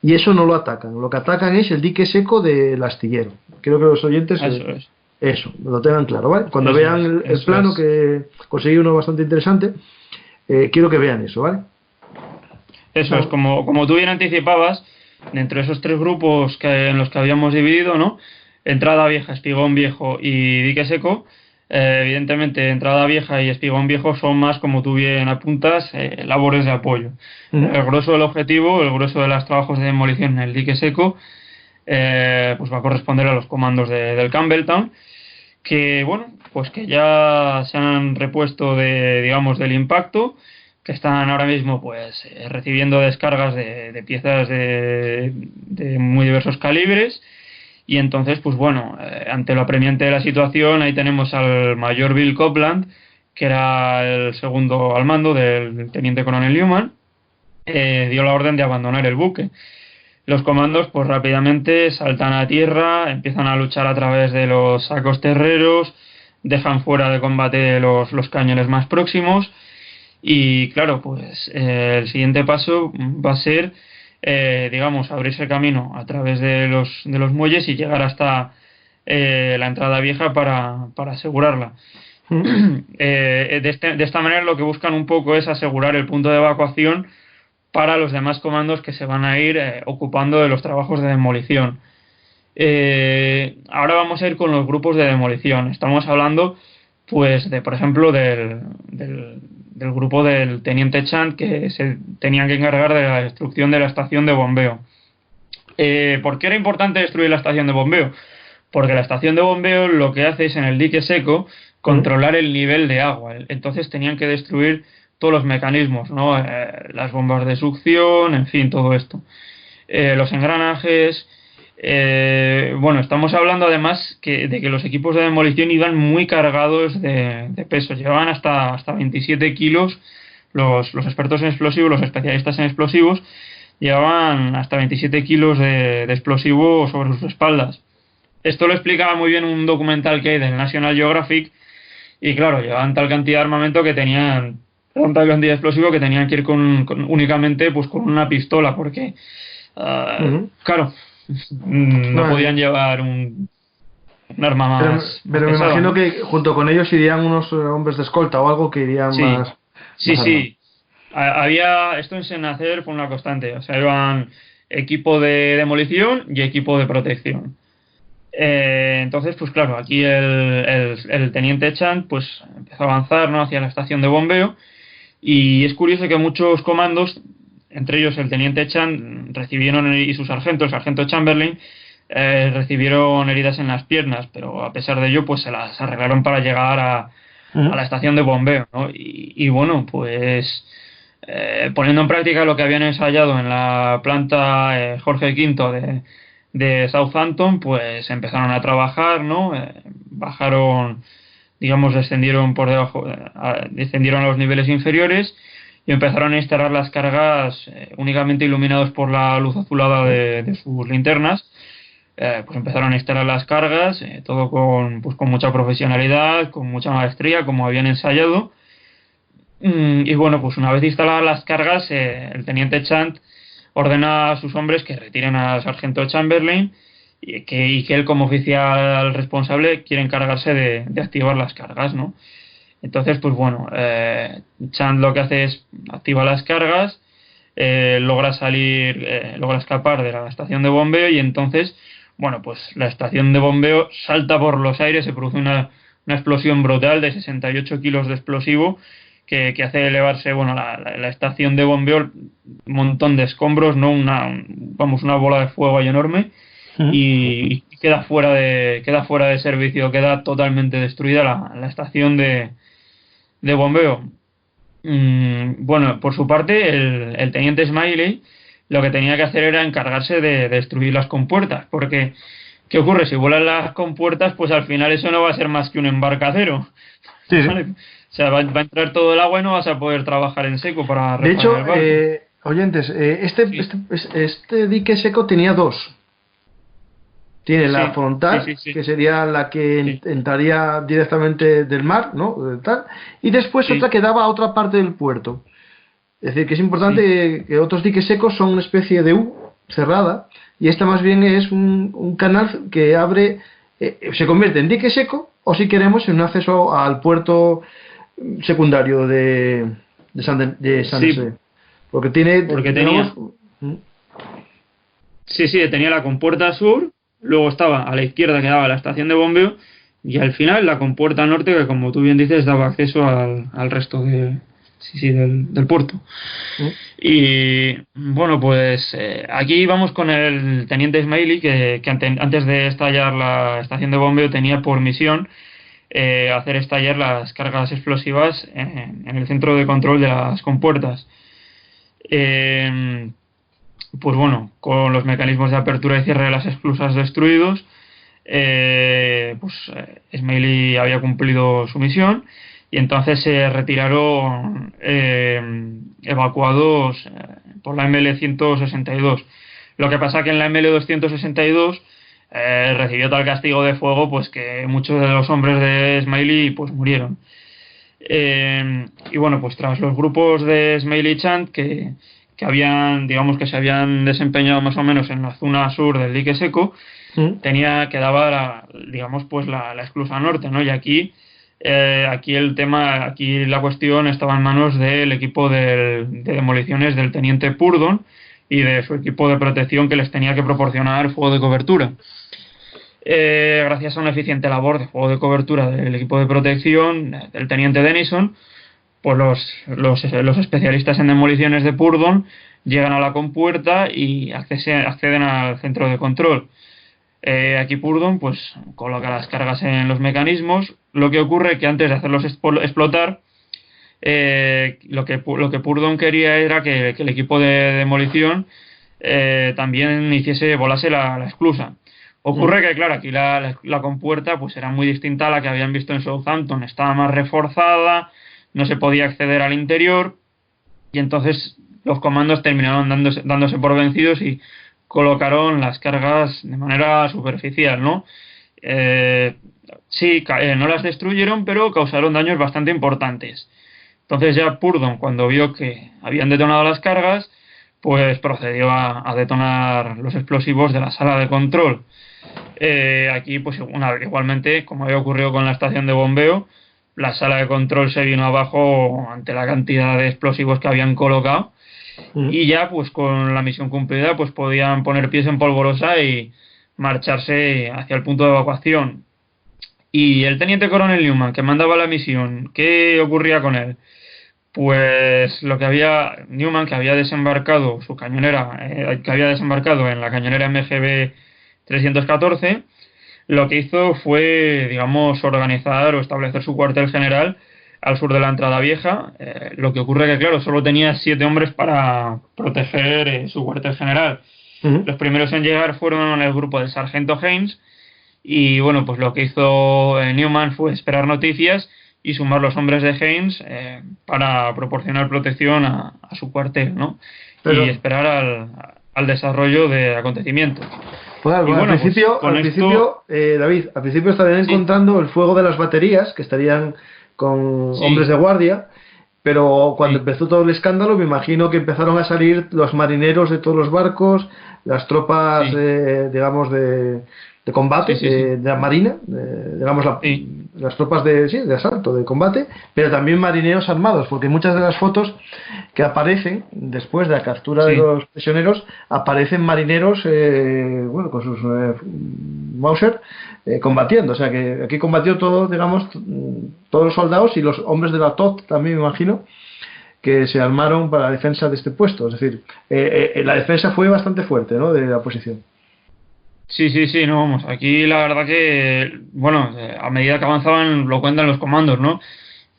Y eso no lo atacan. Lo que atacan es el dique seco del astillero. Creo que los oyentes eso lo tengan claro, ¿vale? Cuando vean el plano, que conseguí uno bastante interesante, quiero que vean eso, ¿vale? Eso es, como tú bien anticipabas, dentro de esos 3 grupos en los que habíamos dividido, ¿no? Entrada vieja, espigón viejo y dique seco. Evidentemente, entrada vieja y espigón viejo son más, como tú bien apuntas, labores de apoyo. El grueso del objetivo, el grueso de los trabajos de demolición en el dique seco, pues va a corresponder a los comandos del Campbelltown, que bueno, pues que ya se han repuesto del impacto, que están ahora mismo pues recibiendo descargas de piezas de muy diversos calibres. Y entonces, pues bueno, ante lo apremiante de la situación, ahí tenemos al mayor Bill Copeland, que era el segundo al mando del teniente coronel Newman, dio la orden de abandonar el buque. Los comandos, pues rápidamente saltan a tierra, empiezan a luchar a través de los sacos terreros, dejan fuera de combate los cañones más próximos, y claro, pues el siguiente paso va a ser abrirse camino a través de los muelles y llegar hasta la entrada vieja para asegurarla. De esta manera lo que buscan un poco es asegurar el punto de evacuación para los demás comandos que se van a ir ocupando de los trabajos de demolición. Ahora vamos a ir con los grupos de demolición. Estamos hablando, pues, por ejemplo, del grupo del teniente Chant, que se tenían que encargar de la destrucción de la estación de bombeo. ¿Por qué era importante destruir la estación de bombeo? Porque la estación de bombeo lo que hace es, en el dique seco, controlar el nivel de agua. Entonces tenían que destruir todos los mecanismos, ¿no? Las bombas de succión, en fin, todo esto. Los engranajes. Estamos hablando además de que los equipos de demolición iban muy cargados de peso. Llevaban hasta 27 kilos. Los expertos en explosivos, los especialistas en explosivos, llevaban hasta 27 kilos de explosivo sobre sus espaldas. Esto lo explicaba muy bien un documental que hay del National Geographic. Y claro, llevaban tal cantidad de armamento que tenían tal cantidad de explosivo que tenían que ir únicamente pues con una pistola, porque claro, no podían llevar un arma más. Pero me pesada, imagino, ¿no? que junto con ellos irían unos hombres de escolta o algo que irían más. Sí. Había esto en Senacer, fue una constante. O sea, iban equipo de demolición y equipo de protección. Entonces, pues claro, aquí el teniente Chant pues empezó a avanzar, ¿no?, hacia la estación de bombeo. Y es curioso que muchos comandos, entre ellos el teniente Chant, recibieron, y su sargento, el sargento Chamberlain, recibieron heridas en las piernas, pero a pesar de ello pues se las arreglaron para llegar a la estación de bombeo, ¿no? Y bueno, pues poniendo en práctica lo que habían ensayado en la planta Jorge V de Southampton, pues empezaron a trabajar, ¿no? Bajaron, digamos, descendieron por debajo, descendieron a los niveles inferiores y empezaron a instalar las cargas únicamente iluminados por la luz azulada de sus linternas. Pues empezaron a instalar las cargas, todo con mucha profesionalidad, con mucha maestría, como habían ensayado. Y bueno, pues una vez instaladas las cargas, el teniente Chant ordena a sus hombres que retiren al sargento Chamberlain y que él, como oficial responsable, quiere encargarse de activar las cargas, ¿no? Entonces, pues bueno, Chant lo que hace es activa las cargas, logra escapar de la estación de bombeo, y entonces, bueno, pues la estación de bombeo salta por los aires, se produce una explosión brutal de 68 kilos de explosivo que hace elevarse, bueno, la estación de bombeo, un montón de escombros, ¿no? Una bola de fuego ahí enorme. y queda fuera de servicio, queda totalmente destruida la estación de bombeo. Bueno, por su parte, el teniente Smiley lo que tenía que hacer era encargarse de destruir las compuertas, porque ¿qué ocurre? Si vuelan las compuertas, pues al final eso no va a ser más que un embarcadero. Sí, ¿Vale? O sea, va a entrar todo el agua y no vas a poder trabajar en seco para de reparar hecho, el barco. oyentes, este dique seco tenía dos. Tiene la Sí, frontal, sí. que sería la que Sí, entraría directamente del mar, ¿no? Tal, y después sí, otra que daba a otra parte del puerto. Es decir, que es importante sí. que otros diques secos son una especie de U cerrada, y esta más bien es un canal que abre, se convierte en dique seco, o si queremos, en un acceso al puerto secundario de San Sí, José. Porque tiene, porque digamos, sí, tenía la compuerta sur, luego estaba a la izquierda que daba la estación de bombeo y al final la compuerta norte que, como tú bien dices, daba acceso al resto del puerto. Y bueno, pues aquí vamos con el teniente Smiley que antes de estallar la estación de bombeo tenía por misión hacer estallar las cargas explosivas en el centro de control de las compuertas. Pues bueno, con los mecanismos de apertura y cierre de las esclusas destruidos, Smiley había cumplido su misión y entonces se retiraron evacuados por la ML-162. Lo que pasa que en la ML-262 recibió tal castigo de fuego pues que muchos de los hombres de Smiley pues murieron. Y bueno, pues tras los grupos de Smiley Chant que habían, digamos que se habían desempeñado más o menos en la zona sur del dique seco, quedaba digamos pues la esclusa norte, ¿no? Y aquí la cuestión estaba en manos del equipo de demoliciones del teniente Purdon y de su equipo de protección que les tenía que proporcionar fuego de cobertura. Gracias a una eficiente labor de fuego de cobertura del equipo de protección del teniente Denison, pues los especialistas en demoliciones de Purdon llegan a la compuerta y acceden al centro de control. Aquí Purdon pues coloca las cargas en los mecanismos. Lo que ocurre es que antes de hacerlos explotar, lo que Purdon quería era que el equipo de demolición también volase la esclusa. Ocurre que, claro, aquí la compuerta pues era muy distinta a la que habían visto en Southampton. Estaba más reforzada, no se podía acceder al interior y entonces los comandos terminaron dándose por vencidos y colocaron las cargas de manera superficial, ¿no? No las destruyeron, pero causaron daños bastante importantes. Entonces ya Purdon, cuando vio que habían detonado las cargas, pues procedió a detonar los explosivos de la sala de control. Aquí, pues igualmente, como había ocurrido con la estación de bombeo, la sala de control se vino abajo ante la cantidad de explosivos que habían colocado y ya, pues con la misión cumplida, pues podían poner pies en polvorosa y marcharse hacia el punto de evacuación. Y el teniente coronel Newman, que mandaba la misión, ¿qué ocurría con él? Pues Newman, que había desembarcado su cañonera, que había desembarcado en la cañonera MGB 314, lo que hizo fue, digamos, organizar o establecer su cuartel general al sur de la entrada vieja. Lo que ocurre que, claro, solo tenía 7 hombres para proteger su cuartel general. Los primeros en llegar fueron el grupo del sargento Haynes y, bueno, pues lo que hizo Newman fue esperar noticias y sumar los hombres de Haynes para proporcionar protección a su cuartel, ¿no? Y esperar al desarrollo de acontecimientos. Bueno, y bueno, David, al principio estarían encontrando el fuego de las baterías, que estarían con hombres de guardia, pero cuando empezó todo el escándalo, me imagino que empezaron a salir los marineros de todos los barcos, las tropas, digamos, de combate, de la marina, digamos, las tropas de asalto, de combate, pero también marineros armados, porque muchas de las fotos que aparecen después de la captura de los prisioneros, aparecen marineros con sus Mauser combatiendo, o sea que aquí combatió todo, digamos, todos los soldados y los hombres de la TOT también, me imagino, que se armaron para la defensa de este puesto. Es decir, la defensa fue bastante fuerte, ¿no?, de la posición. Sí, no, vamos, aquí la verdad que, bueno, a medida que avanzaban lo cuentan los comandos, ¿no?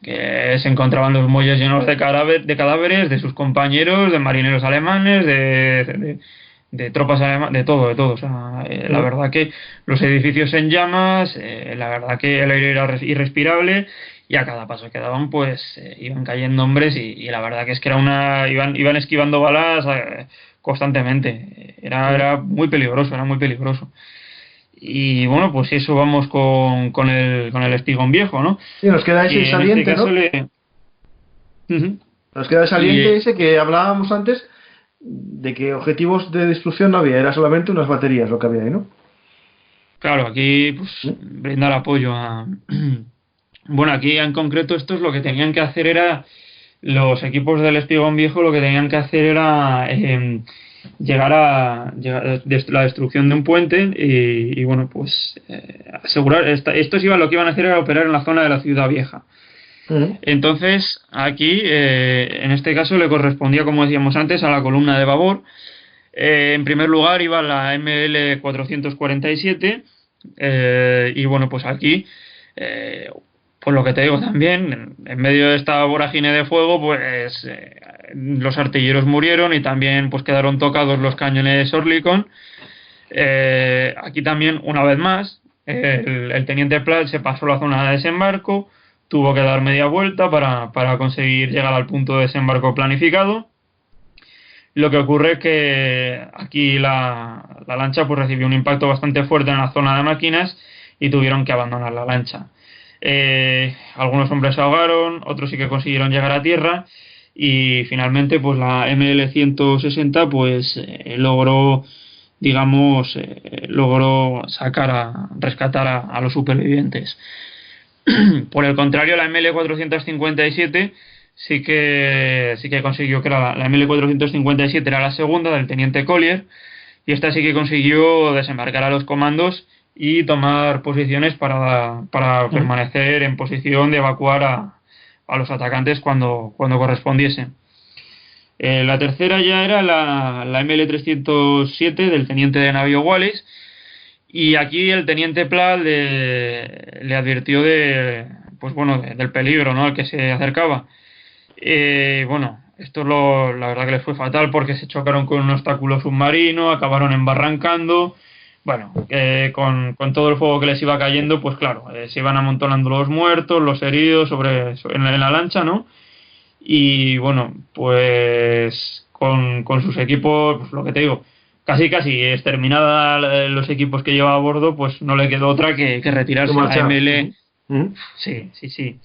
Que se encontraban los muelles llenos de cadáveres de sus compañeros, de marineros alemanes, de tropas alemanas, de todo. O sea, la verdad que los edificios en llamas, la verdad que el aire era irrespirable y a cada paso que daban, pues iban cayendo hombres y la verdad que es que iban esquivando balas constantemente. Era era muy peligroso. Y bueno, pues eso vamos con el espigón viejo, ¿no? Sí, nos queda ese Que en este saliente, caso ¿no? Ujú. Nos queda el saliente Y ese que hablábamos antes, de que objetivos de destrucción no había, era solamente unas baterías lo que había ahí, ¿no? claro, aquí pues ¿Sí? brindar apoyo a... Bueno, aquí en concreto estos lo que tenían que hacer era, los equipos del espigón viejo lo que tenían que hacer era la destrucción de un puente y bueno, pues asegurar, estos iban, lo que iban a hacer era operar en la zona de la ciudad vieja. Ujú. Entonces, aquí, en este caso, le correspondía, como decíamos antes, a la columna de babor. En primer lugar iba la ML 447 y bueno, pues aquí, pues lo que te digo también, en medio de esta vorágine de fuego, pues los artilleros murieron y también pues quedaron tocados los cañones Oerlikon. Aquí también, una vez más, el teniente Platt se pasó la zona de desembarco, tuvo que dar media vuelta para conseguir llegar al punto de desembarco planificado. Lo que ocurre es que aquí la lancha pues recibió un impacto bastante fuerte en la zona de máquinas y tuvieron que abandonar la lancha. Algunos hombres se ahogaron, otros sí que consiguieron llegar a tierra y finalmente pues la ML 160 pues logró, digamos, logró rescatar a los supervivientes. Por el contrario, la ML 457 sí que consiguió, que era la ML 457 era la segunda del teniente Collier, y esta sí que consiguió desembarcar a los comandos y tomar posiciones para Ujú. permanecer en posición de evacuar a los atacantes cuando correspondiese. La tercera ya era la ML 307 del teniente de navío Wallace, y aquí el teniente Platt le advirtió pues bueno, del peligro, ¿no?, al que se acercaba. Bueno, esto la verdad que les fue fatal porque se chocaron con un obstáculo submarino, acabaron embarrancando. Bueno, con todo el fuego que les iba cayendo, pues claro, se iban amontonando los muertos, los heridos en la lancha, ¿no? Y bueno, pues con sus equipos, pues lo que te digo, casi exterminada los equipos que llevaba a bordo, pues no le quedó otra que Que retirarse. La marchar. ML, Ujú. Ujú. sí.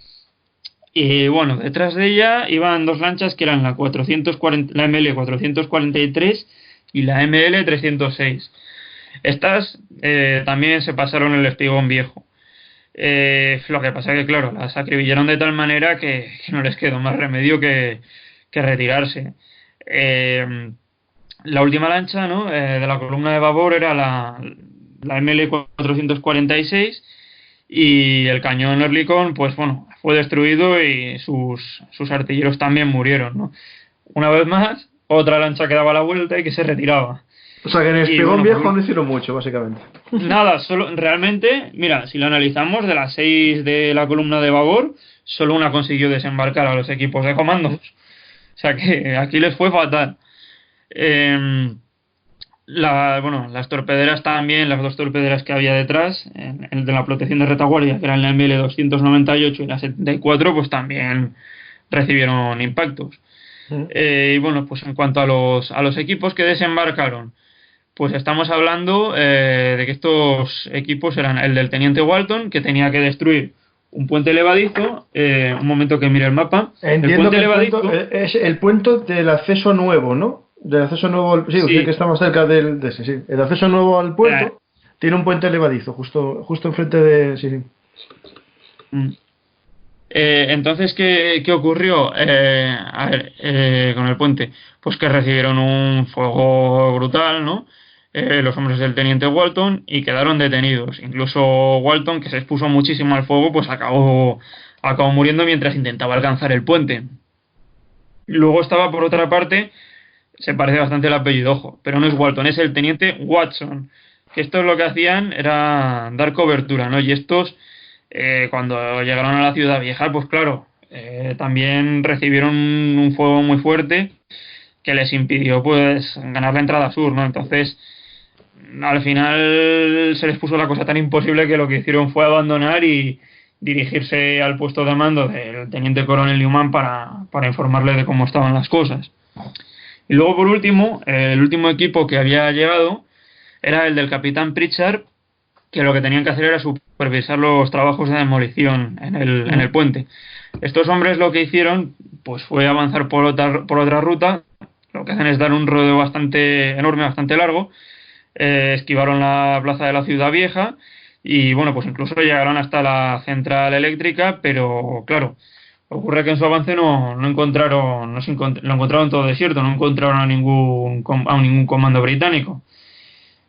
Y bueno, detrás de ella iban dos lanchas que eran la ML 443 y la ML 306. Estas también se pasaron el espigón viejo. Lo que pasa es que, claro, las acribillaron de tal manera que no les quedó más remedio que retirarse. La última lancha, ¿no?, de la columna de babor era la ML 446 y el cañón Oerlikon, pues bueno, fue destruido y sus artilleros también murieron, ¿no? Una vez más, otra lancha que daba la vuelta y que se retiraba. O sea que en el Y espigón bueno, viejo no hicieron mucho, básicamente. nada, solo realmente, mira, si lo analizamos, de las 6 de la columna de babor, solo una consiguió desembarcar a los equipos de comandos. O sea que aquí les fue fatal. Em, bueno, las torpederas también, las dos torpederas que había detrás, el de la protección de retaguardia, que eran la ML 298 y la 74, pues también recibieron impactos. Ujú. Y bueno, pues en cuanto a los equipos que desembarcaron, pues estamos hablando de que estos equipos eran el del teniente Walton, que tenía que destruir un puente levadizo, un momento que mire el mapa, el Entiendo puente que el levadizo, puente es el puente del acceso nuevo, ¿no? Del acceso nuevo sí, usted que sí, está más cerca de ese, sí. El acceso nuevo al eh, puerto tiene un puente elevadizo, justo enfrente de. Sí, sí. mm. Entonces, ¿qué ocurrió a ver, con el puente? Pues que recibieron un fuego brutal, ¿no? Los hombres del teniente Walton y quedaron detenidos. Incluso Walton, que se expuso muchísimo al fuego, pues acabó muriendo mientras intentaba alcanzar el puente. Luego estaba, por otra parte, se parece bastante el apellido, ojo, pero no es Walton, es el teniente Watson, que estos lo que hacían era dar cobertura, ¿no? Y estos, cuando llegaron a la Ciudad Vieja, pues claro, también recibieron un fuego muy fuerte que les impidió pues ganar la entrada sur, ¿no? Entonces, al final se les puso la cosa tan imposible que lo que hicieron fue abandonar y dirigirse al puesto de mando del teniente coronel Newman para informarle de cómo estaban las cosas. Y luego, por último, el último equipo que había llegado era el del capitán Pritchard, que lo que tenían que hacer era supervisar los trabajos de demolición en el puente. Estos hombres lo que hicieron pues fue avanzar por otra ruta. Lo que hacen es dar un rodeo bastante enorme, bastante largo. Esquivaron la plaza de la Ciudad Vieja y bueno, pues incluso llegaron hasta la central eléctrica, pero claro, ocurre que en su avance lo encontraron todo desierto, no encontraron a ningún comando británico.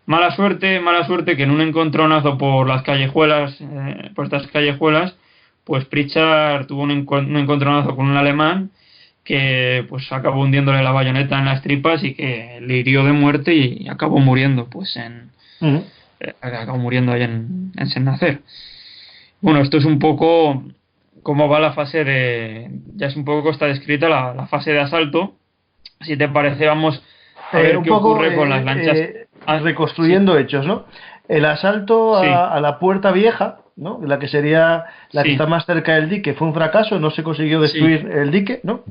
Mala suerte que en un encontronazo por estas callejuelas, pues Pritchard tuvo un encontronazo con un alemán que pues acabó hundiéndole la bayoneta en las tripas y que le hirió de muerte y acabó muriendo acabó muriendo ahí en Saint-Nazaire. Bueno, esto es un poco cómo va la fase ya es un poco está descrita la fase de asalto. Si te parece, vamos a ver qué ocurre con las lanchas. Reconstruyendo hechos, ¿no? El asalto a la Puerta Vieja, ¿no? La que sería la que está más cerca del dique, fue un fracaso, no se consiguió destruir el dique, ¿no?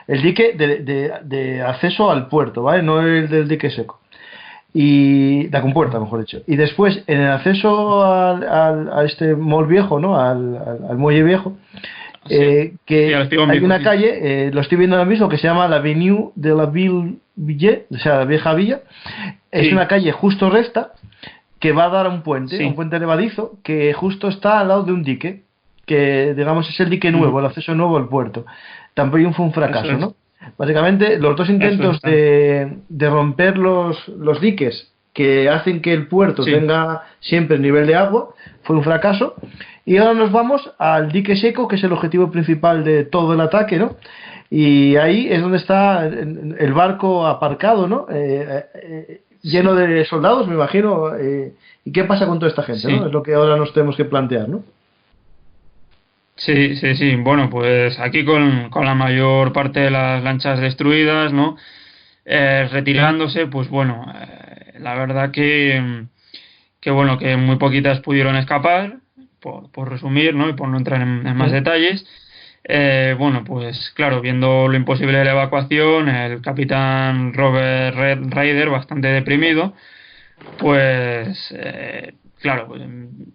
El dique de acceso al puerto, ¿vale? No el del dique seco. Y la compuerta, mejor dicho. Y después, en el acceso a este mall viejo, ¿no? Al muelle viejo, hay una calle, lo estoy viendo ahora mismo, que se llama la Avenue de la Ville, o sea, la vieja villa. Es una calle justo recta que va a dar a un puente levadizo que justo está al lado de un dique, que digamos es el dique nuevo, el acceso nuevo al puerto. También fue un fracaso, ¿no? Básicamente, los dos intentos de romper los diques que hacen que el puerto tenga siempre el nivel de agua fue un fracaso. Y ahora nos vamos al dique seco, que es el objetivo principal de todo el ataque, ¿no? Y ahí es donde está el barco aparcado, ¿no? Lleno de soldados, me imagino. ¿Y qué pasa con toda esta gente, no? Es lo que ahora nos tenemos que plantear, ¿no? Sí. Bueno, pues aquí con la mayor parte de las lanchas destruidas, ¿no? Retirándose, pues bueno, la verdad que bueno, que muy poquitas pudieron escapar, por resumir, ¿no? Y por no entrar en más detalles. Bueno, pues claro, viendo lo imposible de la evacuación, el capitán Robert Ryder, bastante deprimido, pues claro, pues,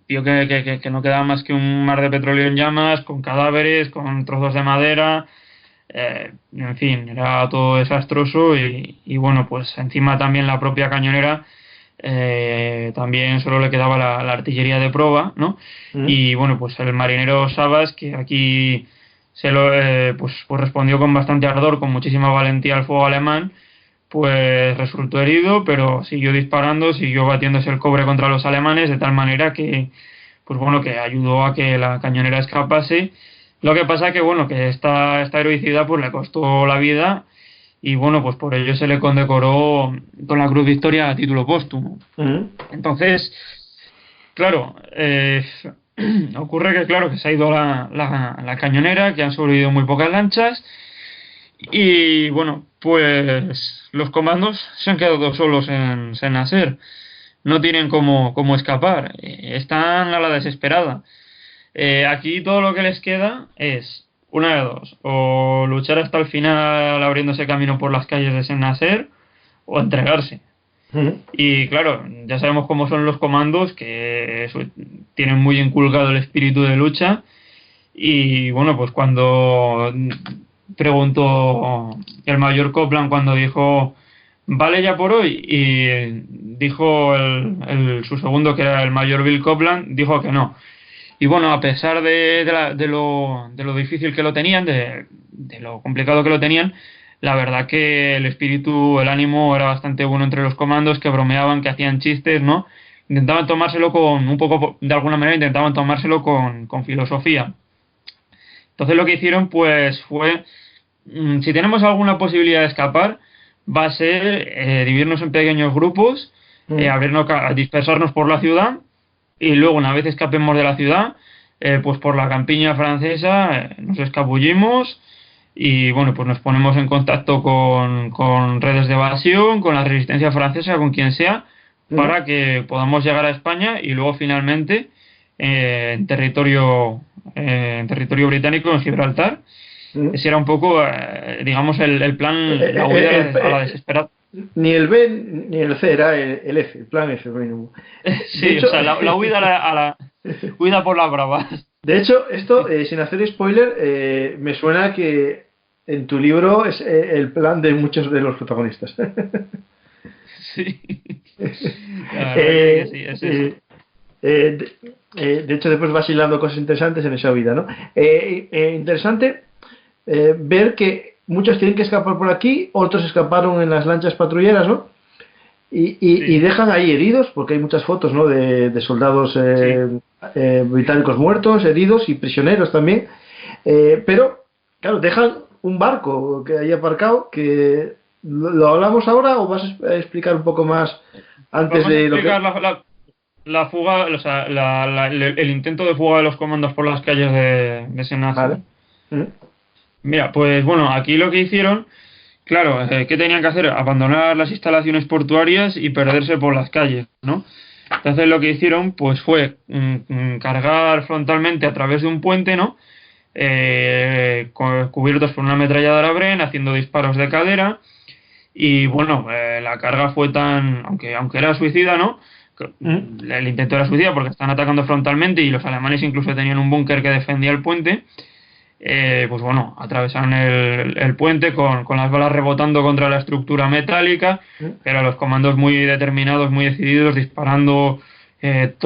vio que no quedaba más que un mar de petróleo en llamas, con cadáveres, con trozos de madera, en fin, era todo desastroso y bueno, pues encima también la propia cañonera, también solo le quedaba la artillería de proa, ¿no? Y bueno, pues el marinero Savas, que aquí pues respondió con bastante ardor, con muchísima valentía al fuego alemán, pues resultó herido, pero siguió disparando, siguió batiéndose el cobre contra los alemanes, de tal manera que, pues bueno, que ayudó a que la cañonera escapase. Lo que pasa que, bueno, que esta heroicidad pues le costó la vida y, bueno, pues por ello se le condecoró con la Cruz Victoria a título póstumo. Entonces, claro, ocurre que, claro, que se ha ido la cañonera, que han sobrevivido muy pocas lanchas y, bueno, pues los comandos se han quedado solos en Saint-Nazaire. No tienen cómo escapar. Están a la desesperada. Aquí todo lo que les queda es una de dos: o luchar hasta el final abriéndose camino por las calles de Saint-Nazaire, o entregarse. Y claro, ya sabemos cómo son los comandos, que tienen muy inculcado el espíritu de lucha. Y bueno, pues cuando preguntó el mayor Copland, cuando dijo vale ya por hoy, y dijo su segundo, que era el mayor Bill Copland, dijo que no. Y bueno, a pesar de lo difícil que lo tenían, de lo complicado que lo tenían, la verdad que el espíritu, el ánimo era bastante bueno entre los comandos, que bromeaban, que hacían chistes, ¿no? Intentaban tomárselo de alguna manera intentaban tomárselo con filosofía. Entonces lo que hicieron pues fue, si tenemos alguna posibilidad de escapar, va a ser dividirnos en pequeños grupos, a dispersarnos por la ciudad, y luego una vez escapemos de la ciudad, pues por la campiña francesa nos escabullimos y bueno, pues nos ponemos en contacto con redes de evasión, con la resistencia francesa, con quien sea, para que podamos llegar a España y luego finalmente en territorio británico, en Gibraltar. Ese era un poco, digamos, el plan, la huida a la desesperada. Ni el B ni el C, era el F, el plan F. Sí, hecho, o sea, la huida a la huida por las bravas. De hecho, esto, sin hacer spoiler, me suena que en tu libro es el plan de muchos de los protagonistas. Sí. Sí, es eso. De hecho, después vas hilando cosas interesantes en esa vida, ¿no? Interesante ver que muchos tienen que escapar por aquí, otros escaparon en las lanchas patrulleras, ¿no? Y dejan ahí heridos, porque hay muchas fotos, ¿no? De soldados británicos muertos, heridos y prisioneros también. Pero, claro, dejan un barco que hay aparcado, que ¿lo hablamos ahora o vas a explicar un poco más antes de lo que... La fuga, o sea, el intento de fuga de los comandos por las calles de Sennacher. Vale. Mira, pues bueno, aquí lo que hicieron, claro, ¿qué tenían que hacer? Abandonar las instalaciones portuarias y perderse por las calles, ¿no? Entonces lo que hicieron, pues fue cargar frontalmente a través de un puente, ¿no? Cubiertos por una ametralladora Bren, haciendo disparos de cadera, y bueno, la carga fue tan, aunque era suicida, ¿no? El intento era suicida porque están atacando frontalmente y los alemanes incluso tenían un búnker que defendía el puente. Pues bueno, atravesaron el puente con las balas rebotando contra la estructura metálica, pero los comandos muy determinados, muy decididos, disparando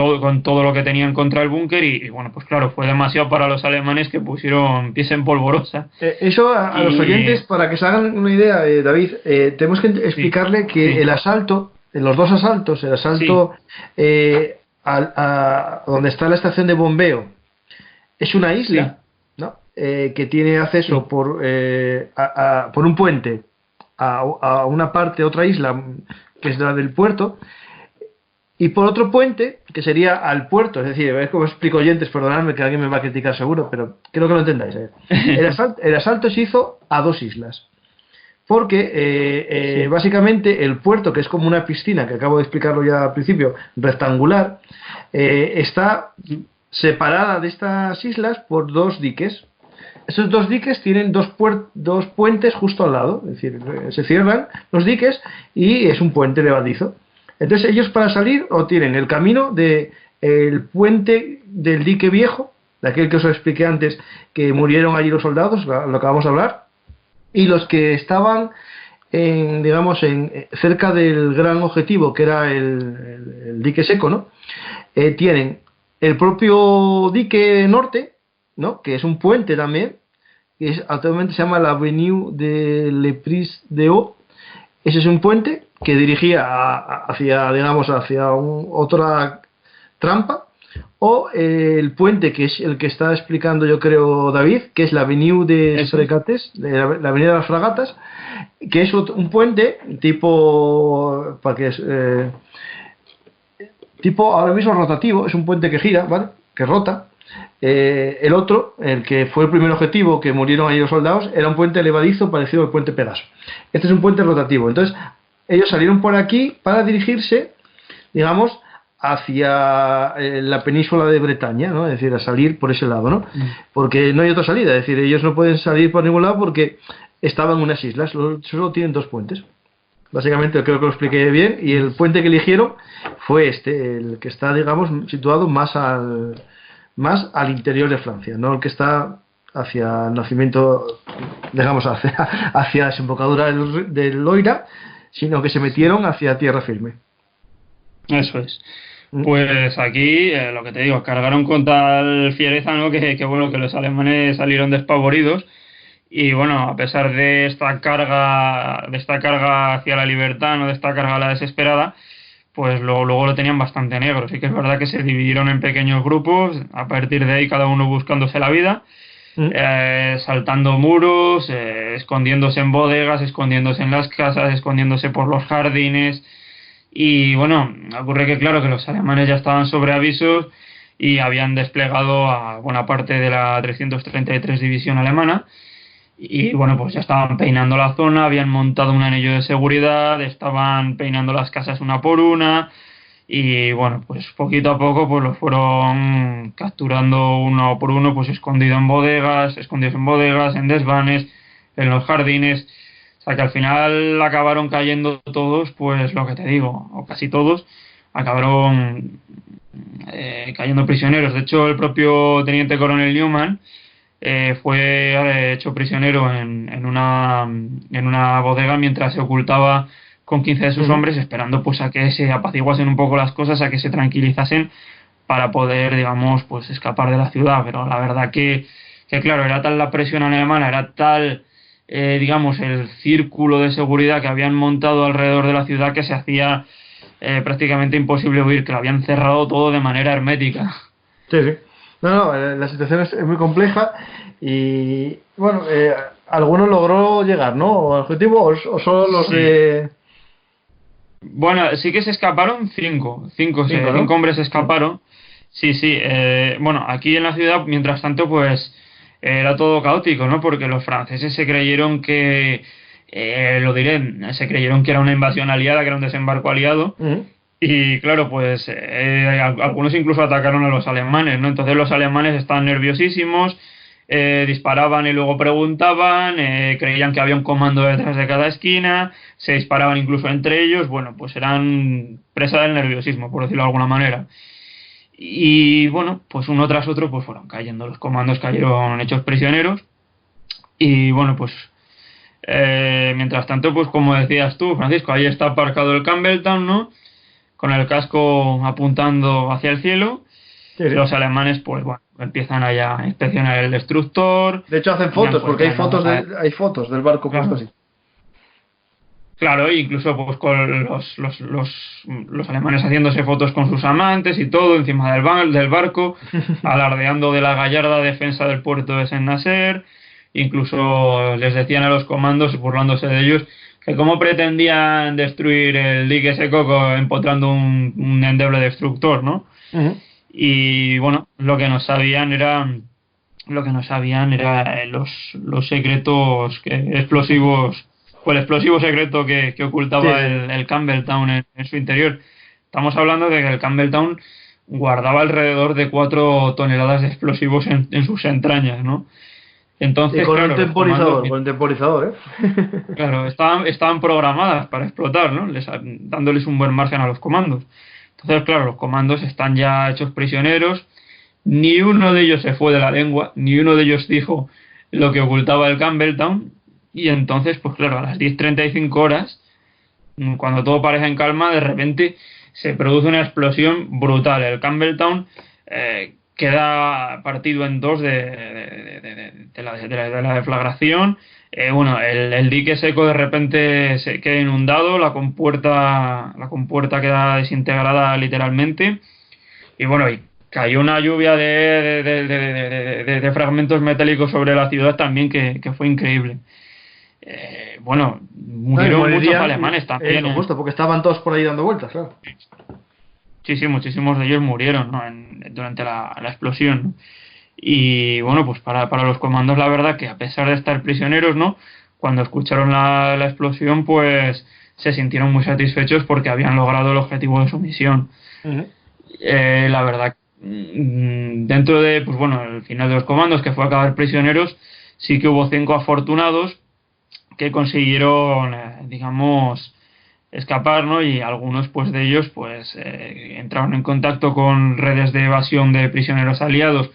con todo lo que tenían contra el búnker y bueno, pues claro, fue demasiado para los alemanes, que pusieron pies en polvorosa. Eso a los oyentes, para que se hagan una idea, David, tenemos que explicarle que el asalto, los dos asaltos, el asalto a donde está la estación de bombeo, es una isla, ¿no? Que tiene acceso por un puente a una parte, otra isla, que es la del puerto, y por otro puente, que sería al puerto. Es decir, es como explico, oyentes, perdonadme que alguien me va a criticar seguro, pero creo que lo entendáis. El asalto se hizo a dos islas, porque básicamente el puerto, que es como una piscina, que acabo de explicarlo ya al principio, rectangular, está separada de estas islas por dos diques. Esos dos diques tienen dos puentes justo al lado, es decir, se cierran los diques y es un puente levadizo. Entonces ellos, para salir, o tienen el camino del puente del dique viejo, de aquel que os expliqué antes, que murieron allí los soldados, lo que vamos a hablar, y los que estaban cerca del gran objetivo, que era el dique seco, ¿no? Tienen el propio dique norte, ¿no? Que es un puente también, que actualmente se llama la Avenue de Le Pris de Eau. Ese es un puente que dirigía hacia otra trampa, o el puente que es el que está explicando, yo creo, David, que es la Avenue de Fregates, la Avenida de las Fragatas, que es un puente tipo, tipo ahora mismo rotativo, es un puente que gira, ¿vale? Que rota. El otro, el que fue el primer objetivo, que murieron ahí los soldados, era un puente levadizo parecido al puente Pegaso. Este es un puente rotativo. Entonces ellos salieron por aquí para dirigirse, digamos, hacia la península de Bretaña, ¿no? Es decir, a salir por ese lado, ¿no? Porque no hay otra salida. Es decir, ellos no pueden salir por ningún lado porque estaban en unas islas, solo tienen dos puentes. Básicamente creo que lo expliqué bien, y el puente que eligieron fue el que está, digamos, situado más al interior de Francia, no el que está hacia el nacimiento, digamos, hacia la desembocadura del Loira, sino que se metieron hacia tierra firme. Eso es. Pues aquí, lo que te digo, cargaron con tal fiereza, ¿no? Que bueno, que los alemanes salieron despavoridos. Y bueno, a pesar de esta carga hacia la libertad, no de esta carga a la desesperada, pues luego lo tenían bastante negro. Sí que es verdad que se dividieron en pequeños grupos, a partir de ahí cada uno buscándose la vida, saltando muros, escondiéndose en bodegas, escondiéndose en las casas, escondiéndose por los jardines. Y bueno, ocurre que claro que los alemanes ya estaban sobre avisos y habían desplegado a buena parte de la 333 División alemana. Y bueno, pues ya estaban peinando la zona, habían montado un anillo de seguridad, estaban peinando las casas una por una. Y bueno, pues poquito a poco pues los fueron capturando uno por uno, pues escondidos en bodegas, en desvanes, en los jardines. O sea que al final acabaron cayendo todos, pues lo que te digo, o casi todos, acabaron cayendo prisioneros. De hecho, el propio teniente coronel Newman fue hecho prisionero en una bodega mientras se ocultaba con 15 de sus hombres, esperando pues a que se apaciguasen un poco las cosas, a que se tranquilizasen para poder, digamos, pues escapar de la ciudad. Pero la verdad que claro, era tal la presión alemana, era tal, digamos, el círculo de seguridad que habían montado alrededor de la ciudad que se hacía prácticamente imposible huir, que lo habían cerrado todo de manera hermética. Sí, sí. No, la situación es muy compleja y, bueno, alguno logró llegar, ¿no? ¿Al objetivo o solo los sí. de...? Bueno, sí que se escaparon cinco ¿no? hombres escaparon. Sí. Bueno, aquí en la ciudad, mientras tanto, pues era todo caótico, ¿no? Porque los franceses se creyeron que, se creyeron que era una invasión aliada, que era un desembarco aliado. Y claro, pues algunos incluso atacaron a los alemanes, ¿no? Entonces los alemanes estaban nerviosísimos, disparaban y luego preguntaban, creían que había un comando detrás de cada esquina, se disparaban incluso entre ellos. Bueno, pues eran presa del nerviosismo, por decirlo de alguna manera. Y bueno, pues uno tras otro pues fueron cayendo, los comandos cayeron hechos prisioneros. Y bueno, pues mientras tanto, pues como decías tú, Francisco, ahí está aparcado el Campbelltown, ¿no? Con el casco apuntando hacia el cielo. Sí. Los alemanes, pues bueno, empiezan allá a inspeccionar el destructor. De hecho hacen fotos, porque hay fotos del barco puesto así. Claro, incluso pues con los alemanes haciéndose fotos con sus amantes y todo encima del barco, alardeando de la gallarda defensa del puerto de Saint-Nazaire. Incluso les decían a los comandos, burlándose de ellos, que cómo pretendían destruir el dique seco empotrando un endeble destructor, ¿no? Y bueno, lo que no sabían era los secretos explosivos, o el explosivo secreto que ocultaba el Campbelltown en su interior. Estamos hablando de que el Campbelltown guardaba alrededor de 4 toneladas de explosivos en sus entrañas, ¿no? Entonces, y con un temporizador, Claro, estaban programadas para explotar, ¿no? Dándoles un buen margen a los comandos. Entonces, claro, los comandos están ya hechos prisioneros. Ni uno de ellos se fue de la lengua, ni uno de ellos dijo lo que ocultaba el Campbelltown. Y entonces, pues claro, a las 10:35 horas, cuando todo parece en calma, de repente se produce una explosión brutal. El Campbelltown queda partido en dos de la deflagración. Bueno, el dique seco de repente se queda inundado, la compuerta queda desintegrada literalmente, y bueno, y cayó una lluvia de fragmentos metálicos sobre la ciudad también que fue increíble. Bueno, murieron muchos alemanes también. Justo, porque estaban todos por ahí dando vueltas, claro. Sí, muchísimos de ellos murieron, ¿no? Durante la explosión, ¿no? Y bueno, pues para los comandos, la verdad que a pesar de estar prisioneros, ¿no? Cuando escucharon la explosión, pues se sintieron muy satisfechos porque habían logrado el objetivo de su misión. La verdad, dentro de, pues bueno, el final de los comandos, que fue acabar prisioneros, sí que hubo 5 afortunados que consiguieron, digamos, escapar, ¿no? Y algunos pues de ellos pues entraron en contacto con redes de evasión de prisioneros aliados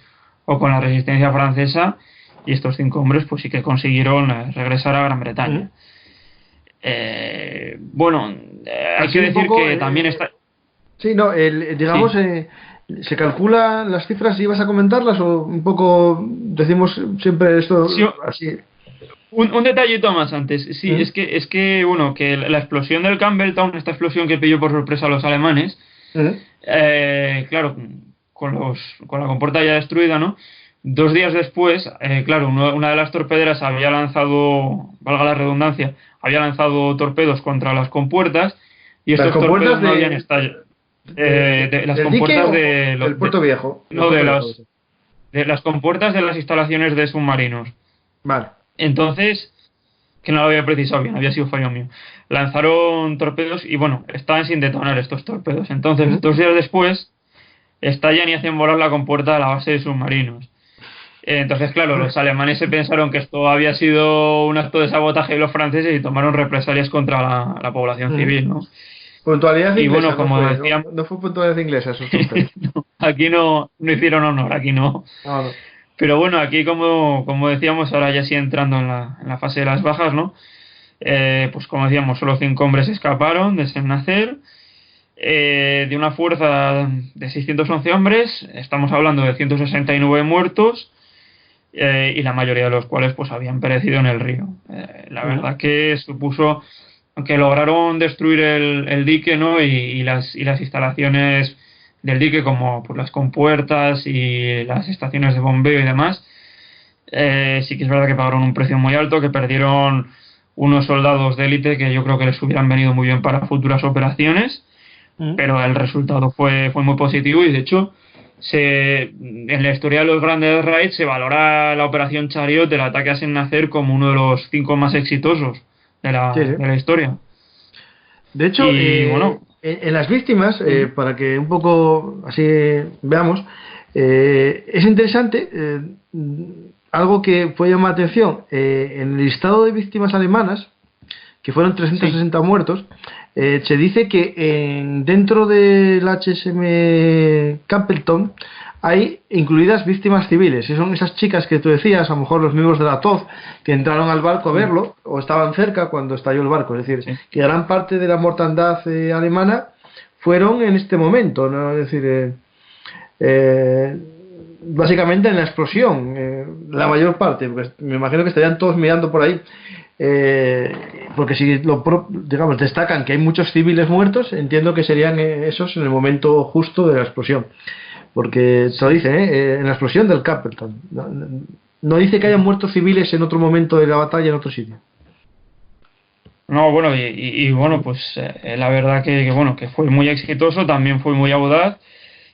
o con la resistencia francesa, y estos 5 hombres pues sí que consiguieron regresar a Gran Bretaña. Bueno, hay que decir que también está... Sí, no, digamos, ¿se calcula las cifras? ¿Ibas a comentarlas o un poco decimos siempre esto así? Un detallito más antes, sí, es que bueno, que la explosión del Campbelltown, esta explosión que pilló por sorpresa a los alemanes, claro, con la compuerta ya destruida, ¿no? 2 días después, claro, una de las torpederas había lanzado, valga la redundancia, había lanzado torpedos contra las compuertas, y Las estos compuertas torpedos no habían estallado. Las compuertas del Puerto Viejo. No, de las compuertas de las instalaciones de submarinos. Vale. Entonces, que no lo había precisado bien, había sido fallo mío. Lanzaron torpedos y bueno, estaban sin detonar estos torpedos. Entonces, 2 días después, estallan y hacen volar la compuerta de la base de submarinos. Entonces, claro, los alemanes se pensaron que esto había sido un acto de sabotaje de los franceses y tomaron represalias contra la población civil, ¿no? Puntualidad inglesa. Y bueno, como decían, no fue puntualidad inglesa eso. no, aquí no hicieron honor, aquí no. No. Pero bueno, aquí como decíamos, ahora ya sí entrando en la fase de las bajas, ¿no? Pues como decíamos, solo 5 hombres escaparon de Saint-Nazaire. De una fuerza de 611 hombres, estamos hablando de 169 muertos, y la mayoría de los cuales pues habían perecido en el río. La verdad que supuso, aunque lograron destruir el dique, ¿no? y las instalaciones del dique, como pues las compuertas y las estaciones de bombeo y demás, sí que es verdad que pagaron un precio muy alto, que perdieron unos soldados de élite que yo creo que les hubieran venido muy bien para futuras operaciones, pero el resultado fue muy positivo y de hecho en la historia de los grandes raids se valora la operación Chariot del ataque a Saint-Nazaire como uno de los 5 más exitosos de la historia. De hecho, bueno, en las víctimas, para que un poco así veamos, es interesante algo que puede llamar la atención. En el listado de víctimas alemanas, que fueron 360 muertos, se dice que dentro del HSM Campbelltown hay incluidas víctimas civiles. Son esas chicas que tú decías, a lo mejor los miembros de la TOF, que entraron al barco a verlo o estaban cerca cuando estalló el barco. Es decir, que gran parte de la mortandad alemana fueron en este momento, ¿no? Es decir, básicamente en la explosión, la mayor parte, porque me imagino que estarían todos mirando por ahí. Porque si digamos destacan que hay muchos civiles muertos, entiendo que serían esos en el momento justo de la explosión, porque se lo dice en la explosión del Campbelltown, no dice que hayan muerto civiles en otro momento de la batalla en otro sitio. No, bueno, y bueno, pues la verdad que bueno, que fue muy exitoso, también fue muy audaz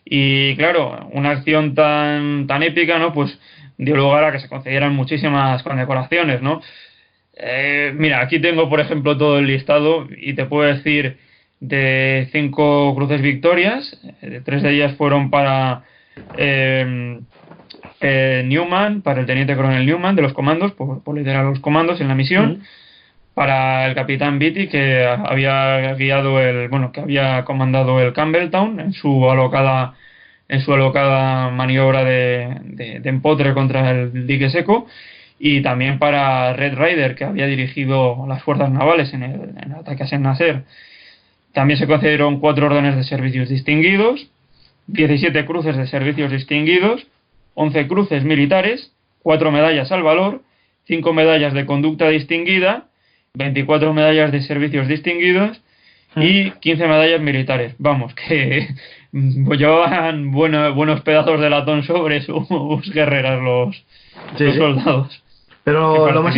y claro, una acción tan épica, ¿no? Pues dio lugar a que se concedieran muchísimas condecoraciones, ¿no? Mira, aquí tengo por ejemplo todo el listado y te puedo decir de 5 cruces victorias, 3 de ellas fueron para Newman, para el teniente coronel Newman de los comandos, por liderar los comandos en la misión, para el capitán Beatty, que había guiado que había comandado el Campbelltown en su alocada maniobra de empotre contra el dique seco, y también para Red Ryder, que había dirigido las fuerzas navales en el ataque a Saint-Nazaire. También se concedieron 4 órdenes de servicios distinguidos, 17 cruces de servicios distinguidos, 11 cruces militares, 4 medallas al valor, 5 medallas de conducta distinguida, 24 medallas de servicios distinguidos y 15 medallas militares. Vamos, que llevaban buenos pedazos de latón sobre sus guerreras los soldados. Pero lo más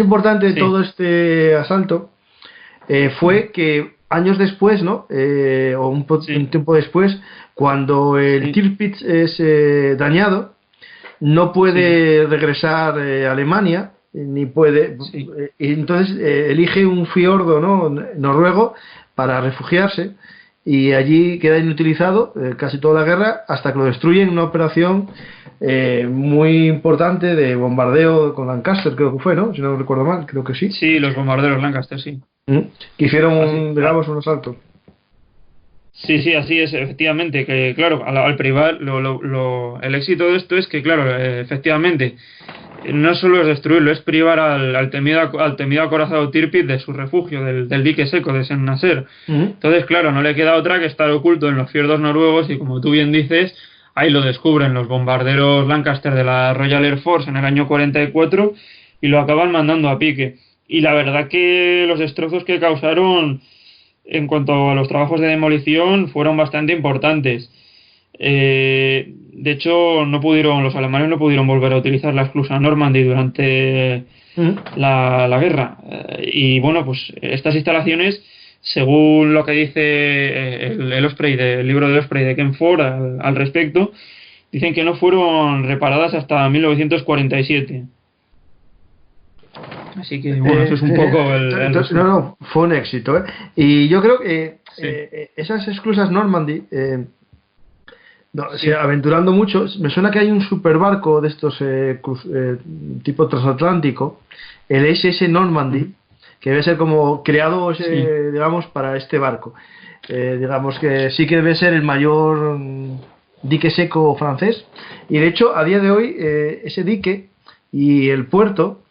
importante de todo este asalto fue que años después, ¿no? O un tiempo después, cuando el Tirpitz es dañado, no puede regresar a Alemania, ni puede, y entonces elige un fiordo, ¿no? noruego para refugiarse, y allí queda inutilizado casi toda la guerra hasta que lo destruyen en una operación muy importante de bombardeo con Lancaster, creo que fue, ¿no? Si no recuerdo mal, creo que sí. Sí, los bombarderos Lancaster, sí. Que hicieron un asalto. Sí, así es, efectivamente, que claro, al privar, el éxito de esto es que, claro, efectivamente, no solo es destruirlo, es privar al temido acorazado Tirpitz de su refugio, del dique seco de Saint-Nazaire. Entonces, claro, no le queda otra que estar oculto en los fiordos noruegos y, como tú bien dices, ahí lo descubren los bombarderos Lancaster de la Royal Air Force en el año 44 y lo acaban mandando a pique. Y la verdad que los destrozos que causaron en cuanto a los trabajos de demolición fueron bastante importantes. De hecho, los alemanes no pudieron volver a utilizar la esclusa Normandy durante la guerra. Y bueno, pues estas instalaciones según lo que dice el Osprey, el libro de Osprey de Ken Ford al respecto, dicen que no fueron reparadas hasta 1947. Así que, bueno, eso es un poco el no, fue un éxito, ¿eh? Y yo creo que esas esclusas Normandy, aventurando mucho, me suena que hay un superbarco de estos tipo transatlántico, el SS Normandy, que debe ser como creado, digamos, para este barco. Digamos que sí que debe ser el mayor dique seco francés, y de hecho, a día de hoy, ese dique y el puerto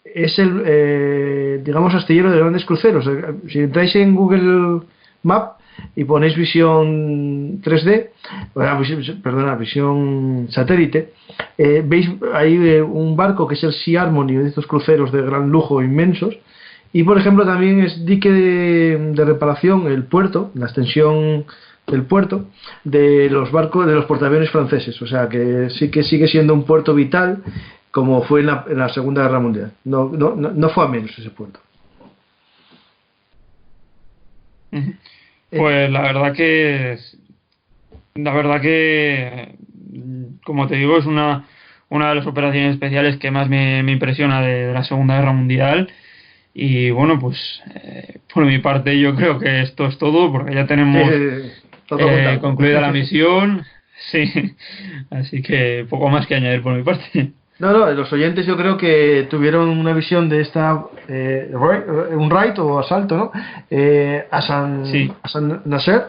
es el, digamos, astillero de grandes cruceros. Si entráis en Google Maps y ponéis visión 3D, visión satélite, veis ahí un barco que es el Sea Harmony, de estos cruceros de gran lujo inmensos, y por ejemplo también es dique de reparación el puerto, la extensión del puerto de los barcos, de los portaaviones franceses. O sea que sí que sigue siendo un puerto vital, como fue en la Segunda Guerra Mundial. No fue a menos ese puerto. Pues la verdad que como te digo, es una de las operaciones especiales que más me impresiona de la Segunda Guerra Mundial. Y bueno, pues por mi parte yo creo que esto es todo, porque ya tenemos concluida la misión. Sí, así que poco más que añadir por mi parte. No, los oyentes yo creo que tuvieron una visión de esta, un raid o asalto, ¿no? A San Nasser,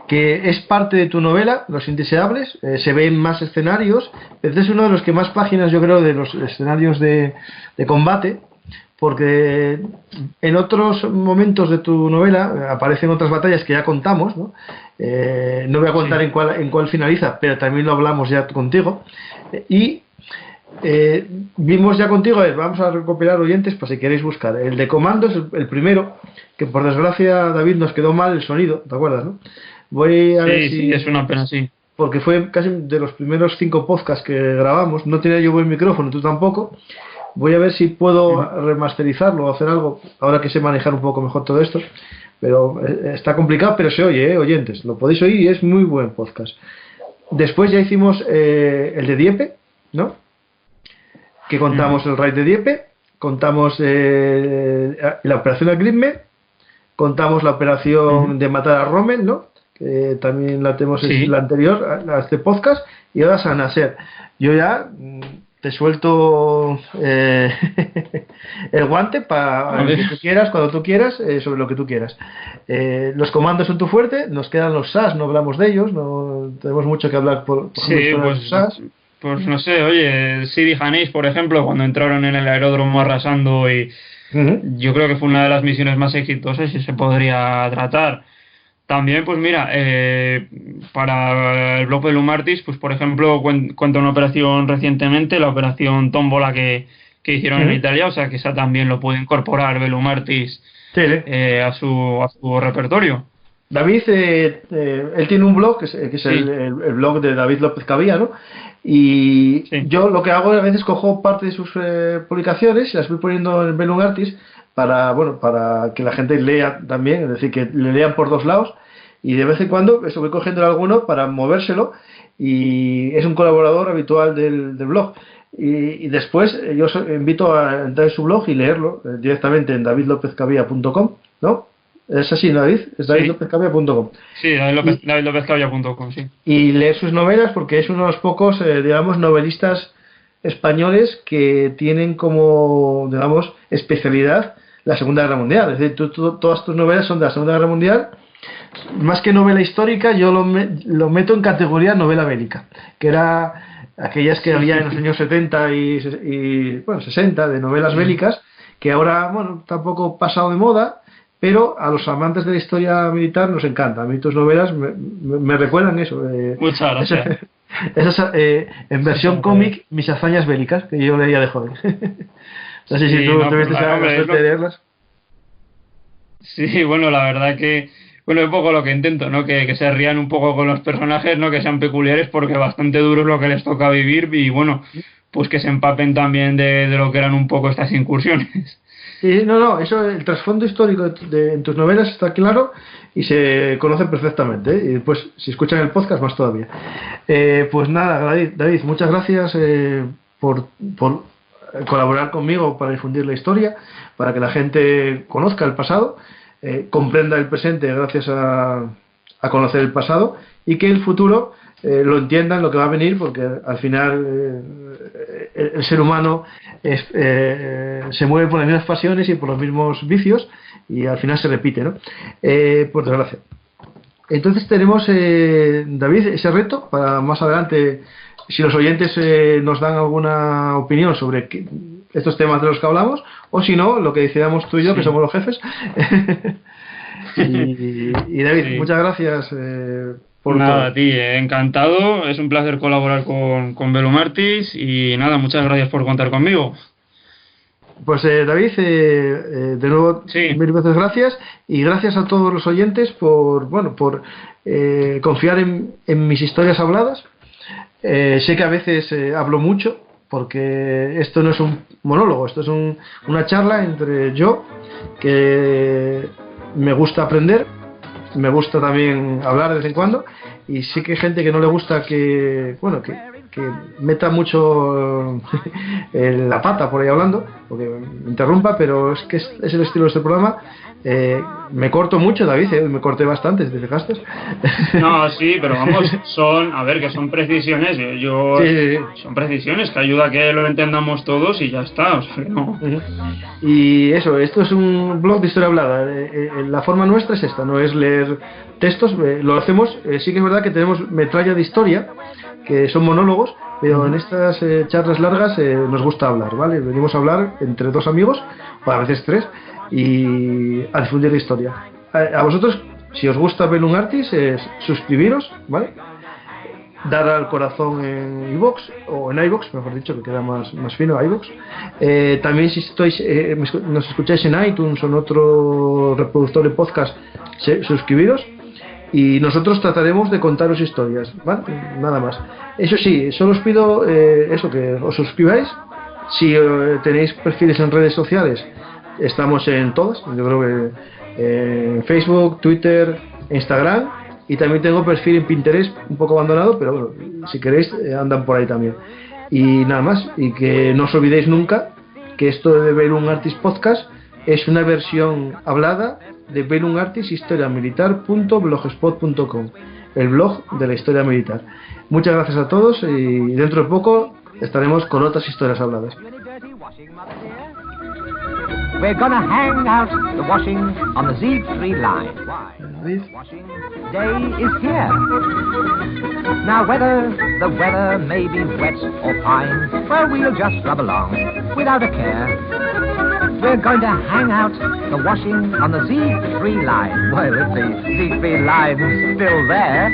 que es parte de tu novela, Los Indeseables. Se ven más escenarios. Este es uno de los que más páginas, yo creo, de los escenarios de combate, porque en otros momentos de tu novela aparecen otras batallas que ya contamos, ¿no? No voy a contar en cuál finaliza, pero también lo hablamos ya contigo. Y vimos ya contigo, vamos a recopilar oyentes para si queréis buscar. El de Comandos, el primero, que por desgracia, David, nos quedó mal el sonido, ¿te acuerdas, no? Voy a ver si... Sí, es una pena, sí. Porque fue casi de los primeros 5 podcasts que grabamos. No tenía yo buen micrófono, tú tampoco. Voy a ver si puedo remasterizarlo o hacer algo, ahora que sé manejar un poco mejor todo esto. Pero está complicado, pero se oye, oyentes. Lo podéis oír y es muy buen podcast. Después ya hicimos el de Dieppe, ¿no? Que contamos el raid de Dieppe, contamos la operación Agrimme, contamos la operación de matar a Rommel, ¿no? Que también la tenemos en la anterior a este podcast, y ahora San Nasser. Yo ya te suelto el guante para lo que tú quieras, cuando tú quieras, sobre lo que tú quieras. Los comandos son tu fuerte, nos quedan los SAS, no hablamos de ellos, no tenemos mucho que hablar por los SAS. Pues no sé, oye, Sidi Hanis, por ejemplo, cuando entraron en el aeródromo arrasando, y yo creo que fue una de las misiones más exitosas y se podría tratar. También, pues mira, para el blog de Lumartis, pues por ejemplo, cuenta una operación recientemente, la operación Tómbola que hicieron en Italia, o sea que esa también lo puede incorporar Belumartis a su repertorio. David, él tiene un blog, que es el blog de David López Cabía, ¿no? Y yo lo que hago a veces cojo parte de sus publicaciones y las voy poniendo en Belumartis para que la gente lea también, es decir, que le lean por dos lados, y de vez en cuando eso voy cogiendo alguno para movérselo, y es un colaborador habitual del blog. Y después yo invito a entrar en su blog y leerlo directamente en davidlopezcabia.com, ¿no? Es así, David, es davidlopezcabia.com. Sí, davidlopezcabia.com, sí. Y leer sus novelas, porque es uno de los pocos, digamos, novelistas españoles que tienen como, digamos, especialidad la Segunda Guerra Mundial. Es decir, todas tus novelas son de la Segunda Guerra Mundial. Más que novela histórica, yo lo meto en categoría novela bélica, que era aquellas que había en los años 70 y 60 de novelas bélicas, que ahora, tampoco pasado de moda, pero a los amantes de la historia militar nos encanta. A mí tus novelas me recuerdan eso. Muchas gracias. Esas, en versión cómic, mis hazañas bélicas, que yo leía de joven. No sé si tú tuviste la suerte de leerlas. Sí, bueno, la verdad que es un poco lo que intento, ¿no? Que se rían un poco con los personajes, ¿no? Que sean peculiares, porque bastante duro es lo que les toca vivir, y bueno, pues que se empapen también de lo que eran un poco estas incursiones. Sí, no, eso, el trasfondo histórico en tus novelas está claro y se conoce perfectamente, ¿eh? Y después, si escuchan el podcast, más todavía. Pues nada, David, muchas gracias por colaborar conmigo para difundir la historia, para que la gente conozca el pasado, comprenda el presente gracias a conocer el pasado, y que el futuro lo entiendan, lo que va a venir, porque al final el ser humano se mueve por las mismas pasiones y por los mismos vicios, y al final se repite, ¿no? Por desgracia. Entonces tenemos, David, ese reto para más adelante, si los oyentes nos dan alguna opinión sobre estos temas de los que hablamos, o si no, lo que decidamos tú y yo, Sí. que somos los jefes. y David, Sí. muchas gracias por Nada, todo. a ti, encantado. Es un placer colaborar con Velum Artis y nada, muchas gracias por contar conmigo. Pues David, de nuevo, Sí. mil veces gracias, y gracias a todos los oyentes por confiar en mis historias habladas. Sé que a veces hablo mucho, porque esto no es un monólogo, esto es una charla entre yo, que me gusta aprender, me gusta también hablar de vez en cuando, y sí que hay gente que no le gusta que meta mucho la pata por ahí hablando, porque me interrumpa, pero es que es el estilo de este programa. Me corto mucho, David, me corté bastante, ¿te fijaste? No, sí, pero vamos, que son precisiones, Sí. son precisiones que ayuda a que lo entendamos todos y ya está, o sea que no. Ujú. Y eso, esto es un blog de historia hablada. La forma nuestra es esta, no es leer textos, lo hacemos, sí que es verdad que tenemos metralla de historia, que son monólogos, pero en estas charlas largas nos gusta hablar, ¿vale? Venimos a hablar entre dos amigos, o a veces tres, y a difundir la historia. A vosotros, si os gusta Velum Artis, suscribiros, ¿vale? Dar al corazón en iVoox, o en iVoox, mejor dicho, que queda más fino iVoox. También si nos escucháis en iTunes o en otro reproductor de podcast, suscribiros, y nosotros trataremos de contaros historias, ¿vale? Nada más. Eso sí, solo os pido que os suscribáis. Si tenéis perfiles en redes sociales, estamos en todas, yo creo que en Facebook, Twitter, Instagram, y también tengo perfil en Pinterest un poco abandonado, pero bueno, si queréis andan por ahí también. Y nada más, y que no os olvidéis nunca que esto de Velum Artis Podcast es una versión hablada de Velum Artis historiamilitar.blogspot.com, el blog de la historia militar. Muchas gracias a todos, y dentro de poco estaremos con otras historias habladas. We're gonna hang out the washing on the Z3 line. Why? Washing day is here. Now whether the weather may be wet or fine, well, we'll just rub along without a care. We're going to hang out the washing on the Z3 line. Well, if the Z3 line's still there.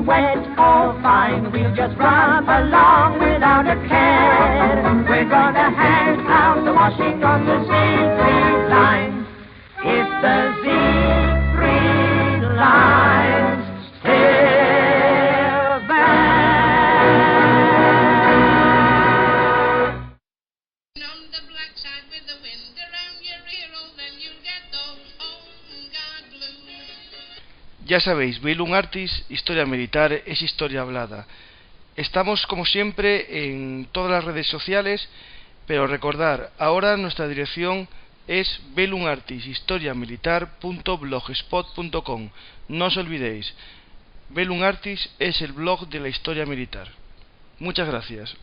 Wet or fine, we'll just run along without a care. We're gonna hang out the washing on the Z3 line. If the Z3 line's still there. On the black side with the wind around your ear, oh, then you'll get those home guard blues. Ya sabéis, Velum Artis, historia militar, es historia hablada. Estamos como siempre en todas las redes sociales, pero recordar, ahora nuestra dirección es velumartishistoriamilitar.blogspot.com. No os olvidéis, Velum Artis es el blog de la historia militar. Muchas gracias.